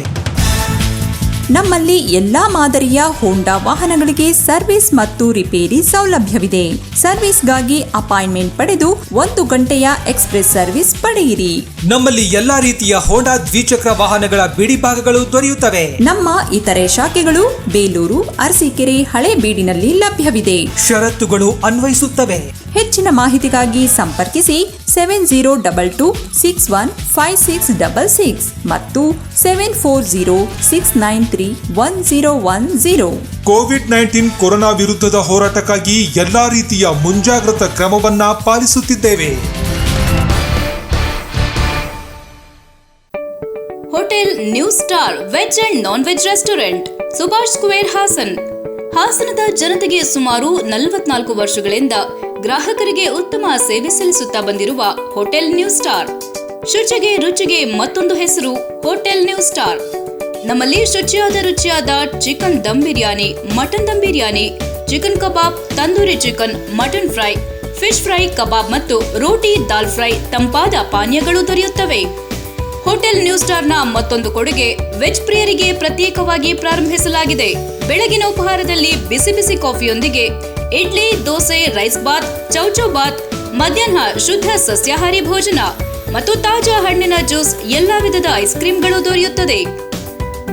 ನಮ್ಮಲ್ಲಿ ಎಲ್ಲಾ ಮಾದರಿಯ ಹೋಂಡಾ ವಾಹನಗಳಿಗೆ ಸರ್ವಿಸ್ ಮತ್ತು ರಿಪೇರಿ ಸೌಲಭ್ಯವಿದೆ. ಸರ್ವಿಸ್ಗಾಗಿ ಅಪಾಯಿಂಟ್ಮೆಂಟ್ ಪಡೆದು 1 ಗಂಟೆಯ ಎಕ್ಸ್ಪ್ರೆಸ್ ಸರ್ವಿಸ್ ಪಡೆಯಿರಿ. ನಮ್ಮಲ್ಲಿ ಎಲ್ಲಾ ರೀತಿಯ ಹೋಂಡಾ ದ್ವಿಚಕ್ರ ವಾಹನಗಳ ಬಿಡಿ ಭಾಗಗಳು ದೊರೆಯುತ್ತವೆ. ನಮ್ಮ ಇತರೆ ಶಾಖೆಗಳು ಬೇಲೂರು, ಅರಸೀಕೆರೆ, ಹಳೇಬೀಡಿನಲ್ಲಿ ಲಭ್ಯವಿದೆ. ಷರತ್ತುಗಳು ಅನ್ವಯಿಸುತ್ತವೆ. ಹೆಚ್ಚಿನ ಮಾಹಿತಿಗಾಗಿ ಸಂಪರ್ಕಿಸಿ 7022615666 ಮತ್ತು 7406931010. ಕೋವಿಡ್-19 ಕೊರೋನಾ ವಿರುದ್ಧದ ಹೋರಾಟಕ್ಕಾಗಿ ಎಲ್ಲಾ ರೀತಿಯ ಮುಂಜಾಗ್ರತಾ ಕ್ರಮವನ್ನ ಪಾಲಿಸುತ್ತಿದ್ದೇವೆ. Hotel new star veg and non veg restaurant, Subhash square, Hassan. ಹಾಸನದ ಜನತೆಗೆ ಸುಮಾರು 44 ವರ್ಷಗಳಿಂದ ಗ್ರಾಹಕರಿಗೆ ಉತ್ತಮ ಸೇವೆ ಸಲ್ಲಿಸುತ್ತಾ ಬಂದಿರುವ ಹೋಟೆಲ್ ನ್ಯೂ ಸ್ಟಾರ್. ಶುಚಿಗೆ ರುಚಿಗೆ ಮತ್ತೊಂದು ಹೆಸರು ಹೋಟೆಲ್ ನ್ಯೂ ಸ್ಟಾರ್. ನಮ್ಮಲ್ಲಿ ರುಚಿಯಾದ chicken dum biryani, mutton dum biryani, chicken kebab, tandoori chicken, mutton fry, fish fry, kebab ಮತ್ತು ರೋಟಿ, ದಾಲ್ ಫ್ರೈ, ತಂಪಾದ ಪಾನೀಯಗಳು ದೊರೆಯುತ್ತವೆ. ಹೋಟೆಲ್ ನ್ಯೂ ಸ್ಟಾರ್ನ ಮತ್ತೊಂದು ಕೊಡುಗೆ ವೆಜ್ ಪ್ರಿಯರಿಗೆ ಪ್ರತ್ಯೇಕವಾಗಿ ಪ್ರಾರಂಭಿಸಲಾಗಿದೆ. ಬೆಳಗಿನ ಉಪಹಾರದಲ್ಲಿ ಬಿಸಿ ಬಿಸಿ ಕಾಫಿಯೊಂದಿಗೆ ಇಡ್ಲಿ, ದೋಸೆ, ರೈಸ್ ಬಾತ್, ಚೌಚೌ ಬಾತ್, ಮಧ್ಯಾಹ್ನ ಶುದ್ಧ ಸಸ್ಯಾಹಾರಿ ಭೋಜನ ಮತ್ತು ತಾಜಾ ಹಣ್ಣಿನ ಜ್ಯೂಸ್, ಎಲ್ಲಾ ವಿಧದ ಐಸ್ ಕ್ರೀಮ್ಗಳು ದೊರೆಯುತ್ತದೆ.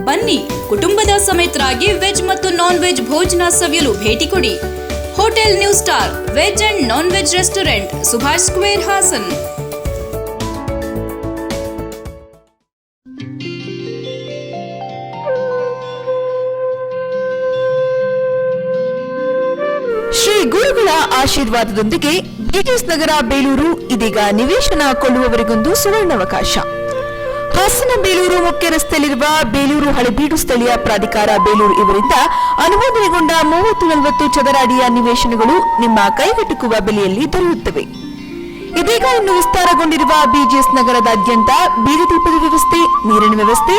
ಬನ್ನಿ, ಕುಟುಂಬದ ಸಮೇತರಾಗಿ ವೆಜ್ ಮತ್ತು ನಾನ್ ವೆಜ್ ಭೋಜನ ಸವಿಯಲು ಭೇಟಿ ಕೊಡಿ. Hotel new star veg and non veg restaurant, Subhash square, Hassan. Shri ಗುರುಗಳ ಆಶೀರ್ವಾದದೊಂದಿಗೆ BTS ನಗರ ಬೇಲೂರು ಇದೀಗ ನಿವೇಶನ ಕೊಳ್ಳುವವರಿಗೊಂದು ಸುವರ್ಣಾವಕಾಶ. ಹಾಸನ ಬೇಲೂರು ಮುಖ್ಯ ರಸ್ತೆಯಲ್ಲಿರುವ ಬೇಲೂರು ಹಳೆಬೀಡು ಸ್ಥಳೀಯ ಪ್ರಾಧಿಕಾರ ಬೇಲೂರು ಇವರಿಂದ ಅನುಮೋದನೆಗೊಂಡ 30-40 ಚದರ ಅಡಿಯ ನಿವೇಶನಗಳು ನಿಮ್ಮ ಕೈಗೆಟುಕುವ ಬೆಲೆಯಲ್ಲಿ ದೊರೆಯುತ್ತವೆ. ಇದೀಗ ಇನ್ನು ವಿಸ್ತಾರಗೊಂಡಿರುವ BGS ನಗರದಾದ್ಯಂತ ಬೀದಿ ದೀಪದ ವ್ಯವಸ್ಥೆ, ನೀರಿನ ವ್ಯವಸ್ಥೆ,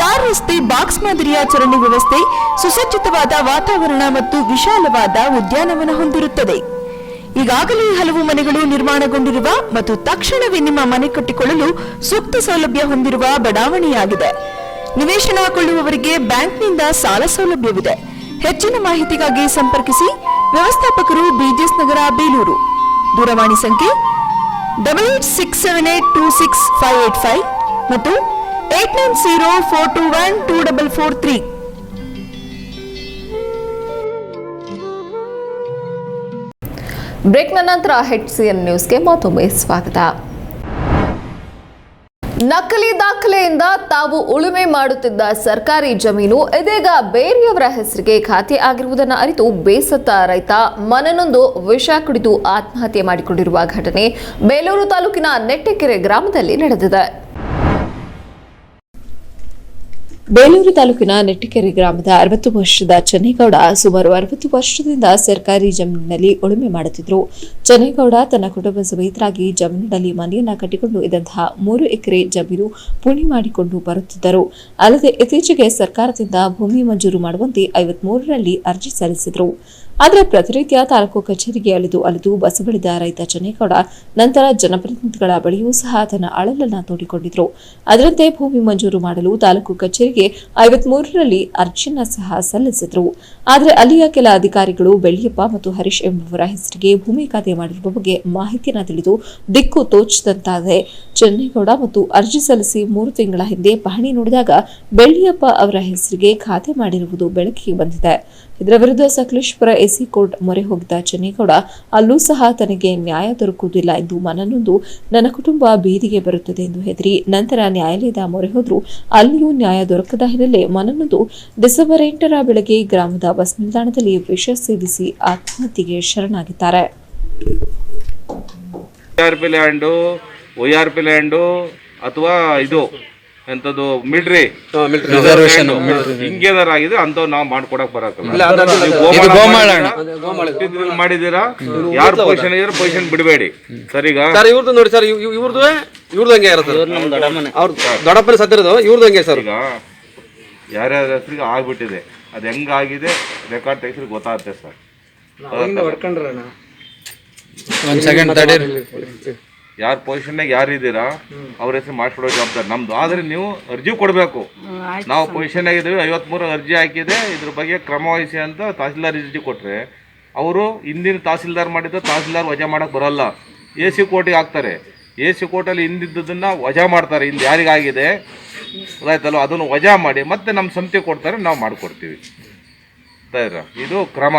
ಟಾರ್ ರಸ್ತೆ, ಬಾಕ್ಸ್ ಮಾದರಿಯ ಚರಂಡಿ ವ್ಯವಸ್ಥೆ, ಸುಸಜ್ಜಿತವಾದ ವಾತಾವರಣ ಮತ್ತು ವಿಶಾಲವಾದ ಉದ್ಯಾನವನ ಹೊಂದಿರುತ್ತದೆ. ಈಗಾಗಲೇ ಹಲವು ಮನೆಗಳು ನಿರ್ಮಾಣಗೊಂಡಿರುವ ಮತ್ತು ತಕ್ಷಣವೇ ನಿಮ್ಮ ಮನೆ ಕಟ್ಟಿಕೊಳ್ಳಲು ಸೂಕ್ತ ಸೌಲಭ್ಯ ಹೊಂದಿರುವ ಬಡಾವಣೆಯಾಗಿದೆ. ನಿವೇಶನ ಕೊಳ್ಳುವವರಿಗೆ ಬ್ಯಾಂಕ್ನಿಂದ ಸಾಲ ಸೌಲಭ್ಯವಿದೆ. ಹೆಚ್ಚಿನ ಮಾಹಿತಿಗಾಗಿ ಸಂಪರ್ಕಿಸಿ. ವ್ಯವಸ್ಥಾಪಕರು BGS ನಗರ ಬೇಲೂರು. ದೂರವಾಣಿ ಸಂಖ್ಯೆ 8867826585 ಮತ್ತು 8904212443. ಬ್ರೇಕ್ನ ನಂತರ HCN ನ್ಯೂಸ್ಗೆ ಮತ್ತೊಮ್ಮೆ ಸ್ವಾಗತ. ನಕಲಿ ದಾಖಲೆಯಿಂದ ತಾವು ಉಳುಮೆ ಮಾಡುತ್ತಿದ್ದ ಸರ್ಕಾರಿ ಜಮೀನು ಇದೀಗ ಬೇರೆಯವರ ಹೆಸರಿಗೆ ಖಾತೆ ಆಗಿರುವುದನ್ನು ಅರಿತು ಬೇಸತ್ತ ರೈತ ಮನನೊಂದು ವಿಷ ಕುಡಿದು ಆತ್ಮಹತ್ಯೆ ಮಾಡಿಕೊಂಡಿರುವ ಘಟನೆ ಬೇಲೂರು ತಾಲೂಕಿನ ನೆಟ್ಟೆಕೆರೆ ಗ್ರಾಮದಲ್ಲಿ ನಡೆದಿದೆ. ಬೇಲೂರು ತಾಲೂಕಿನ ನೆಟ್ಟಿಕೆರೆ ಗ್ರಾಮದ 60 ವರ್ಷದ ಚನ್ನೇಗೌಡ ಸುಮಾರು 60 ವರ್ಷದಿಂದ ಸರ್ಕಾರಿ ಜಮೀನಿನಲ್ಲಿ ಉಳುಮೆ ಮಾಡುತ್ತಿದ್ದರು. ಚನ್ನೇಗೌಡ ತನ್ನ ಕುಟುಂಬ ಸಮೇತರಾಗಿ ಜಮೀನಿನಲ್ಲಿ ಮನೆಯನ್ನ ಕಟ್ಟಿಕೊಂಡು ಇದ್ದಂತಹ 3 ಎಕರೆ ಜಮೀನು ಪುಣಿ ಮಾಡಿಕೊಂಡು ಬರುತ್ತಿದ್ದರು. ಅಲ್ಲದೆ ಇತ್ತೀಚೆಗೆ ಸರ್ಕಾರದಿಂದ ಭೂಮಿ ಮಂಜೂರು ಮಾಡುವಂತೆ 53ರಲ್ಲಿ ಅರ್ಜಿ ಸಲ್ಲಿಸಿದರು. ಆದರೆ ಪ್ರತಿನಿತ್ಯ ತಾಲೂಕು ಕಚೇರಿಗೆ ಅಲೆದು ಬಸವಳಿದ ರೈತ ಚನ್ನೇಗೌಡ ನಂತರ ಜನಪ್ರತಿನಿಧಿಗಳ ಬಳಿಯೂ ಸಹ ತನ್ನ ಅಳಲನ್ನ ತೋಡಿಕೊಂಡಿದ್ರು. ಅದರಂತೆ ಭೂಮಿ ಮಂಜೂರು ಮಾಡಲು ತಾಲೂಕು ಕಚೇರಿಗೆ ಅವರಿಗೆ 53ರಲ್ಲಿ ಅರ್ಜಿಯನ್ನ ಸಹ ಸಲ್ಲಿಸಿದ್ರು. ಆದರೆ ಅಲ್ಲಿಯ ಕೆಲ ಅಧಿಕಾರಿಗಳು ಬೆಳ್ಳಿಯಪ್ಪ ಮತ್ತು ಹರೀಶ್ ಎಂಬುವರ ಹೆಸರಿಗೆ ಭೂಮಿ ಖಾತೆ ಮಾಡಿರುವ ಬಗ್ಗೆ ಮಾಹಿತಿಯನ್ನು ತಿಳಿದು ದಿಕ್ಕು ತೋಚದಂತಾಗಿದೆ. ಚೆನ್ನೇಗೌಡ ಮತ್ತು ಅರ್ಜಿ ಸಲ್ಲಿಸಿ 3 ತಿಂಗಳ ಹಿಂದೆ ಪಹಣಿ ನೋಡಿದಾಗ ಬೆಳ್ಳಿಯಪ್ಪ ಅವರ ಹೆಸರಿಗೆ ಖಾತೆ ಮಾಡಿರುವುದು ಬೆಳಕಿಗೆ ಬಂದಿದೆ. ಇದರ ವಿರುದ್ಧ ಸಕಲೇಶಪುರ ಎಸಿ ಕೋರ್ಟ್ ಮೊರೆ ಹೋಗಿದ್ದ ಚೆನ್ನೇಗೌಡ ಅಲ್ಲೂ ಸಹ ತನಗೆ ನ್ಯಾಯ ದೊರಕುವುದಿಲ್ಲ ಎಂದು ಮನನೊಂದು ನನ್ನ ಕುಟುಂಬ ಬೀದಿಗೆ ಬರುತ್ತದೆ ಎಂದು ಹೆದರಿ ನಂತರ ನ್ಯಾಯಾಲಯದ ಮೊರೆ ಹೋದ್ರು. ಅಲ್ಲಿಯೂ ನ್ಯಾಯ ದೊರಕದ ಹಿನ್ನೆಲೆ ಮನನೊಂದು ಡಿಸೆಂಬರ್ 8ರ ಬೆಳಗ್ಗೆ ಗ್ರಾಮದ ಬಸ್ ನಿಲ್ದಾಣದಲ್ಲಿ ವಿಷ ಸೇವಿಸಿ ಆತ್ಮಹತ್ಯೆಗೆ ಶರಣಾಗಿದ್ದಾರೆ. ORP ಲ್ಯಾಂಡು ಅಥವಾ ಇದು ಎಂತದ್ದು ಮಿಲಿಟರಿ ಹಿಂಗೇನಾರ ಆಗಿದೆ ಅಂತ ನಾವು ಮಾಡ್ಕೊಡಕ್ ಬರಕಲ್ಲ. ಮಾಡಿದೀರಾ ಯಾರು ಪೊಸಿಷನ್ ಇದ್ರೆ ಪೊಸಿಷನ್ ಬಿಡಬೇಡಿ. ಸರಿಗ ಇವ್ರದ್ದು ನೋಡಿ ಸರ್, ಇವ್ರದ್ದು ಹಂಗೆ ಇರುತ್ತೆ. ಅವ್ರ ದೊಡ್ಡಪ್ಪನ ಸತ್ತಿರೋದು ಇವ್ರದ್ದು ಹಂಗೆ ಸರ್. ಈಗ ಯಾರ್ಯಾರ ಹೆಸರಿಗೆ ಆಗ್ಬಿಟ್ಟಿದೆ, ಅದು ಹೆಂಗಾಗಿದೆ ರೆಕಾರ್ಡ್ ತೆಗೆಸ್ರಿ ಗೊತ್ತಾಗುತ್ತೆ ಸರ್. ಯಾರ ಪೊಸಿಷನ್ನಾಗ ಯಾರಿದ್ದೀರಾ ಅವ್ರ ಹೆಸರು ಮಾಡಿಸ್ಕೊಡೋ ಜವಾಬ್ದಾರಿ ನಮ್ದು. ಆದರೆ ನೀವು ಅರ್ಜಿ ಕೊಡಬೇಕು. ನಾವು ಪೊಸಿಷನ್ ಆಗಿದ್ದೀವಿ, 53 ಅರ್ಜಿ ಹಾಕಿದೆ, ಇದ್ರ ಬಗ್ಗೆ ಕ್ರಮ ವಹಿಸಿ ಅಂತ ತಹಸೀಲ್ದಾರ್ ಅರ್ಜಿ ಕೊಟ್ಟರೆ ಅವರು ಹಿಂದಿನ ತಹಸೀಲ್ದಾರ್ ಮಾಡಿದ್ದು ತಹಸೀಲ್ದಾರ್ ವಜಾ ಮಾಡೋಕ್ಕೆ ಬರೋಲ್ಲ, AC ಕೋರ್ಟಿಗೆ ಹಾಕ್ತಾರೆ. AC ಕೋರ್ಟಲ್ಲಿ ಹಿಂದಿದ್ದದನ್ನು ವಜಾ ಮಾಡ್ತಾರೆ. ಹಿಂದೆ ಯಾರಿಗಾಗಿದೆ ಗೊತ್ತಾಯ್ತಲ್ಲ, ಅದನ್ನು ವಜಾ ಮಾಡಿ ಮತ್ತೆ ನಮ್ಮ ಸಮಿತಿ ಕೊಡ್ತಾರೆ, ನಾವು ಮಾಡಿಕೊಡ್ತೀವಿ. ಇದು ಕ್ರಮ.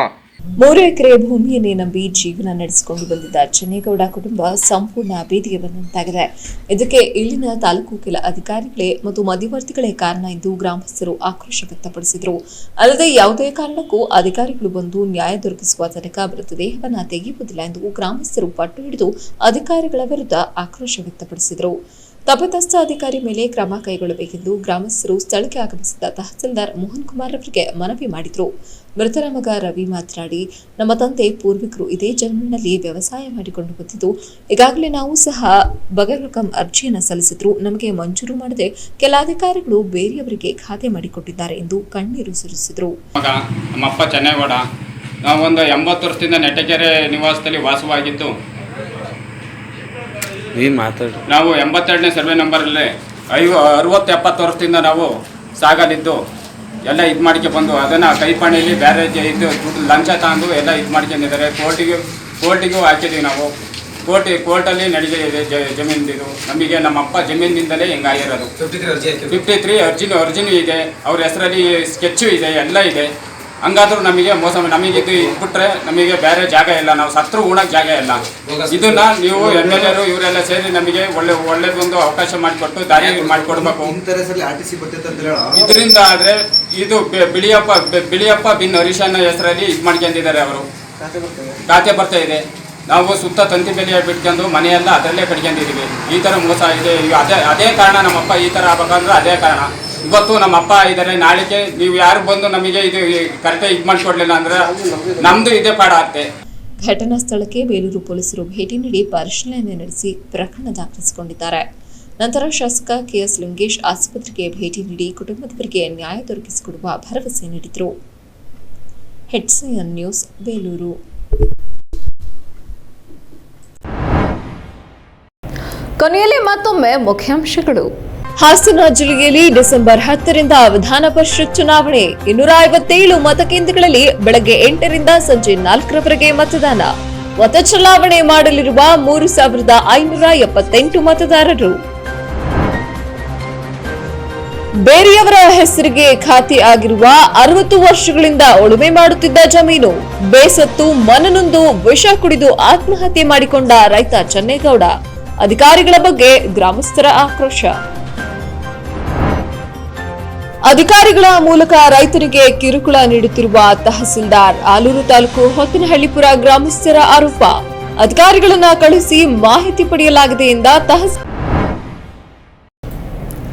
3 ಎಕರೆ ಭೂಮಿಯನ್ನೇ ನಂಬಿ ಜೀವನ ನಡೆಸಿಕೊಂಡು ಬಂದಿದ್ದ ಚೆನ್ನೇಗೌಡ ಕುಟುಂಬ ಸಂಪೂರ್ಣ ಬೀದಿಗೆ ಬಂದಂತಾಗಿದೆ. ಇದಕ್ಕೆ ಇಲ್ಲಿನ ತಾಲೂಕು ಕೆಲ ಅಧಿಕಾರಿಗಳೇ ಮತ್ತು ಮಧ್ಯವರ್ತಿಗಳೇ ಕಾರಣ ಎಂದು ಗ್ರಾಮಸ್ಥರು ಆಕ್ರೋಶ ವ್ಯಕ್ತಪಡಿಸಿದರು. ಅಲ್ಲದೆ ಯಾವುದೇ ಕಾರಣಕ್ಕೂ ಅಧಿಕಾರಿಗಳು ಬಂದು ನ್ಯಾಯ ದೊರಕಿಸುವ ತನಕ ಮೃತದೇಹವನ್ನು ತೆಗೆಯುವುದಿಲ್ಲ ಎಂದು ಗ್ರಾಮಸ್ಥರು ಪಟ್ಟು ಹಿಡಿದು ಅಧಿಕಾರಿಗಳ ವಿರುದ್ಧ ಆಕ್ರೋಶ ವ್ಯಕ್ತಪಡಿಸಿದರು. ತಪ್ಪಿತಸ್ಥ ಅಧಿಕಾರಿ ಮೇಲೆ ಕ್ರಮ ಕೈಗೊಳ್ಳಬೇಕೆಂದು ಗ್ರಾಮಸ್ಥರು ಸ್ಥಳಕ್ಕೆ ಆಗಮಿಸಿದ ತಹಸೀಲ್ದಾರ್ ಮೋಹನ್ ಕುಮಾರ್ ಅವರಿಗೆ ಮನವಿ ಮಾಡಿದರು. ಮೃತರ ಮಗ ರವಿ ಮಾತನಾಡಿ, ನಮ್ಮ ತಂದೆ ಪೂರ್ವಿಕರು ಇದೇ ಜಮೀನಿನಲ್ಲಿ ವ್ಯವಸಾಯ ಮಾಡಿಕೊಂಡು ಬಂದಿದ್ದು, ಈಗಾಗಲೇ ನಾವು ಸಹ ಬಗರ್ರಕಂ ಅರ್ಜಿಯನ್ನು ಸಲ್ಲಿಸಿದ್ರು. ನಮಗೆ ಮಂಜೂರು ಮಾಡದೆ ಕೆಲ ಅಧಿಕಾರಿಗಳು ಬೇರೆಯವರಿಗೆ ಖಾತೆ ಮಾಡಿಕೊಟ್ಟಿದ್ದಾರೆ ಎಂದು ಕಣ್ಣೀರು ಸುರಿಸಿದರು. ನಮ್ಮಪ್ಪ ಚೆನ್ನೇಗೌಡ, ನಾವೊಂದು 80 ವರ್ಷದಿಂದ ನೆಟ್ಟಕೆರೆ ನಿವಾಸದಲ್ಲಿ ವಾಸವಾಗಿದ್ದು, ನಾವು 82ನೇ ಸರ್ವೆ ನಂಬರಲ್ಲಿ 60-70 ವರ್ಷದಿಂದ ನಾವು ಸಾಗಲಿದ್ದು ಎಲ್ಲ ಇದು ಮಾಡ್ಕೆ ಬಂದು ಅದನ್ನು ಕೈಪಣಿಯಲ್ಲಿ ಬೇರೆ ಇದು ಲಂಚ ತಗೊಂಡು ಎಲ್ಲ ಇದು ಮಾಡ್ಕೊಂಡಿದ್ದಾರೆ. ಕೋರ್ಟಿಗೂ ಹಾಕಿದ್ದೀವಿ ನಾವು. ಕೋರ್ಟಲ್ಲಿ ನಡೆದಿದೆ ಜಮೀನಿದು. ನಮಗೆ ನಮ್ಮಪ್ಪ ಜಮೀನಿನಿಂದಲೇ ಹಿಂಗಾಗಿರೋದು. 53 ಅರ್ಜಿನೂ ಇದೆ, ಅವ್ರ ಹೆಸರಲ್ಲಿ ಸ್ಕೆಚ್ಚು ಇದೆ, ಎಲ್ಲ ಇದೆ. ಹಂಗಾದ್ರೂ ನಮಗೆ ಮೋಸ, ನಮಗೆ ಇದು ಇಟ್ಬಿಟ್ರೆ ನಮಗೆ ಬೇರೆ ಜಾಗ ಇಲ್ಲ, ನಾವು ಸತ್ರು ಉಣಕ್ಕೆ ಜಾಗ ಇಲ್ಲ. ಇದನ್ನ ನೀವು MLA ಇವರೆಲ್ಲ ಸೇರಿ ನಮಗೆ ಒಳ್ಳೆದೊಂದು ಅವಕಾಶ ಮಾಡಿಕೊಟ್ಟು ದಾರಿ ಮಾಡಿಕೊಡ್ಬೇಕು. ಇದರಿಂದ ಆದರೆ ಇದು ಬಿಳಿಯಪ್ಪ ಬಿನ್ ಹರೀಶನ ಹೆಸರಲ್ಲಿ ಇದು ಮಾಡ್ಕೊಂಡಿದ್ದಾರೆ. ಅವರು ಖಾತೆ ಬರ್ತಾ ಇದೆ. ನಾವು ಸುತ್ತ ತಂತಿ ಬೆಲೆ ಬಿಟ್ಕೊಂಡು ಮನೆಯೆಲ್ಲ ಅದರಲ್ಲೇ ಕಟ್ಕೊಂಡಿದ್ದೀವಿ. ಈ ಥರ ಮೋಸ ಇದೆ. ಅದೇ ಕಾರಣ ನಮ್ಮಪ್ಪ ಈ ಥರ ಆಗ್ಬೇಕಂದ್ರೆ ಅದೇ ಕಾರಣ. ಇವತ್ತು ನಮ್ಮ ಅಪ್ಪ ಇದ್ದಾರೆ, ನಾಳೆಗೆ ನೀವು ಯಾರು ಬಂದು ನಮಗೆ ಇದು ಕರೆಕ್ಟಾಗಿ ಇದು ಮಾಡಿಕೊಡ್ಲಿಲ್ಲ ಅಂದ್ರೆ ನಮ್ದು ಇದೇ ಪಾಡ ಆಗ್ತದೆ. ಘಟನಾ ಸ್ಥಳಕ್ಕೆ ಬೇಲೂರು ಪೊಲೀಸರು ಭೇಟಿ ನೀಡಿ ಪರಿಶೀಲನೆ ನಡೆಸಿ ಪ್ರಕರಣ ದಾಖಲಿಸಿಕೊಂಡಿದ್ದಾರೆ. ನಂತರ ಶಾಸಕ KS ಲಿಂಗೇಶ್ ಆಸ್ಪತ್ರೆಗೆ ಭೇಟಿ ನೀಡಿ ಕುಟುಂಬದವರಿಗೆ ನ್ಯಾಯ ದೊರಕಿಸಿಕೊಡುವ ಭರವಸೆ ನೀಡಿದರು. HCN news Belur. ಕೊನೆಯಲ್ಲಿ ಮತ್ತೊಮ್ಮೆ ಮುಖ್ಯಾಂಶಗಳು. ಹಾಸನ ಜಿಲ್ಲೆಯಲ್ಲಿ ಡಿಸೆಂಬರ್ 10ರಿಂದ ವಿಧಾನ ಪರಿಷತ್ ಚುನಾವಣೆ. 257 ಮತಕೇಂದ್ರಗಳಲ್ಲಿ ಬೆಳಗ್ಗೆ 8ರಿಂದ ಸಂಜೆ 4ರವರೆಗೆ ಮತದಾನ. ಮತ ಚಲಾವಣೆ ಮಾಡಲಿರುವ 3578 ಮತದಾರರು. ಬೇರೆಯವರ ಹೆಸರಿಗೆ ಖಾತೆ ಆಗಿರುವ 60 ವರ್ಷಗಳಿಂದ ಉಳುಮೆ ಮಾಡುತ್ತಿದ್ದ ಜಮೀನು ಬೇಸತ್ತು ಮನನೊಂದು ವಿಷ ಕುಡಿದು ಆತ್ಮಹತ್ಯೆ ಮಾಡಿಕೊಂಡ ರೈತ ಚೆನ್ನೇಗೌಡ. ಅಧಿಕಾರಿಗಳ ಬಗ್ಗೆ ಗ್ರಾಮಸ್ಥರ ಆಕ್ರೋಶ. ಅಧಿಕಾರಿಗಳ ಮೂಲಕ ರೈತರಿಗೆ ಕಿರುಕುಳ ನೀಡುತ್ತಿರುವ ತಹಸೀಲ್ದಾರ್. ಆಲೂರು ತಾಲೂಕು ಹೊತ್ತನಹಳ್ಳಿಪುರ ಗ್ರಾಮಸ್ಥರ ಆರೋಪ. ಅಧಿಕಾರಿಗಳನ್ನ ಕಳುಹಿಸಿ ಮಾಹಿತಿ ಪಡೆಯಲಾಗಿದೆ ಎಂದ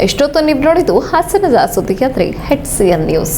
ಎಷ್ಟೊತ್ತು ನೀವು ನೋಡಿದ್ದು ಹಾಸನದ ಸುದ್ದಿಯಾತ್ರೆ HCN ನ್ಯೂಸ್.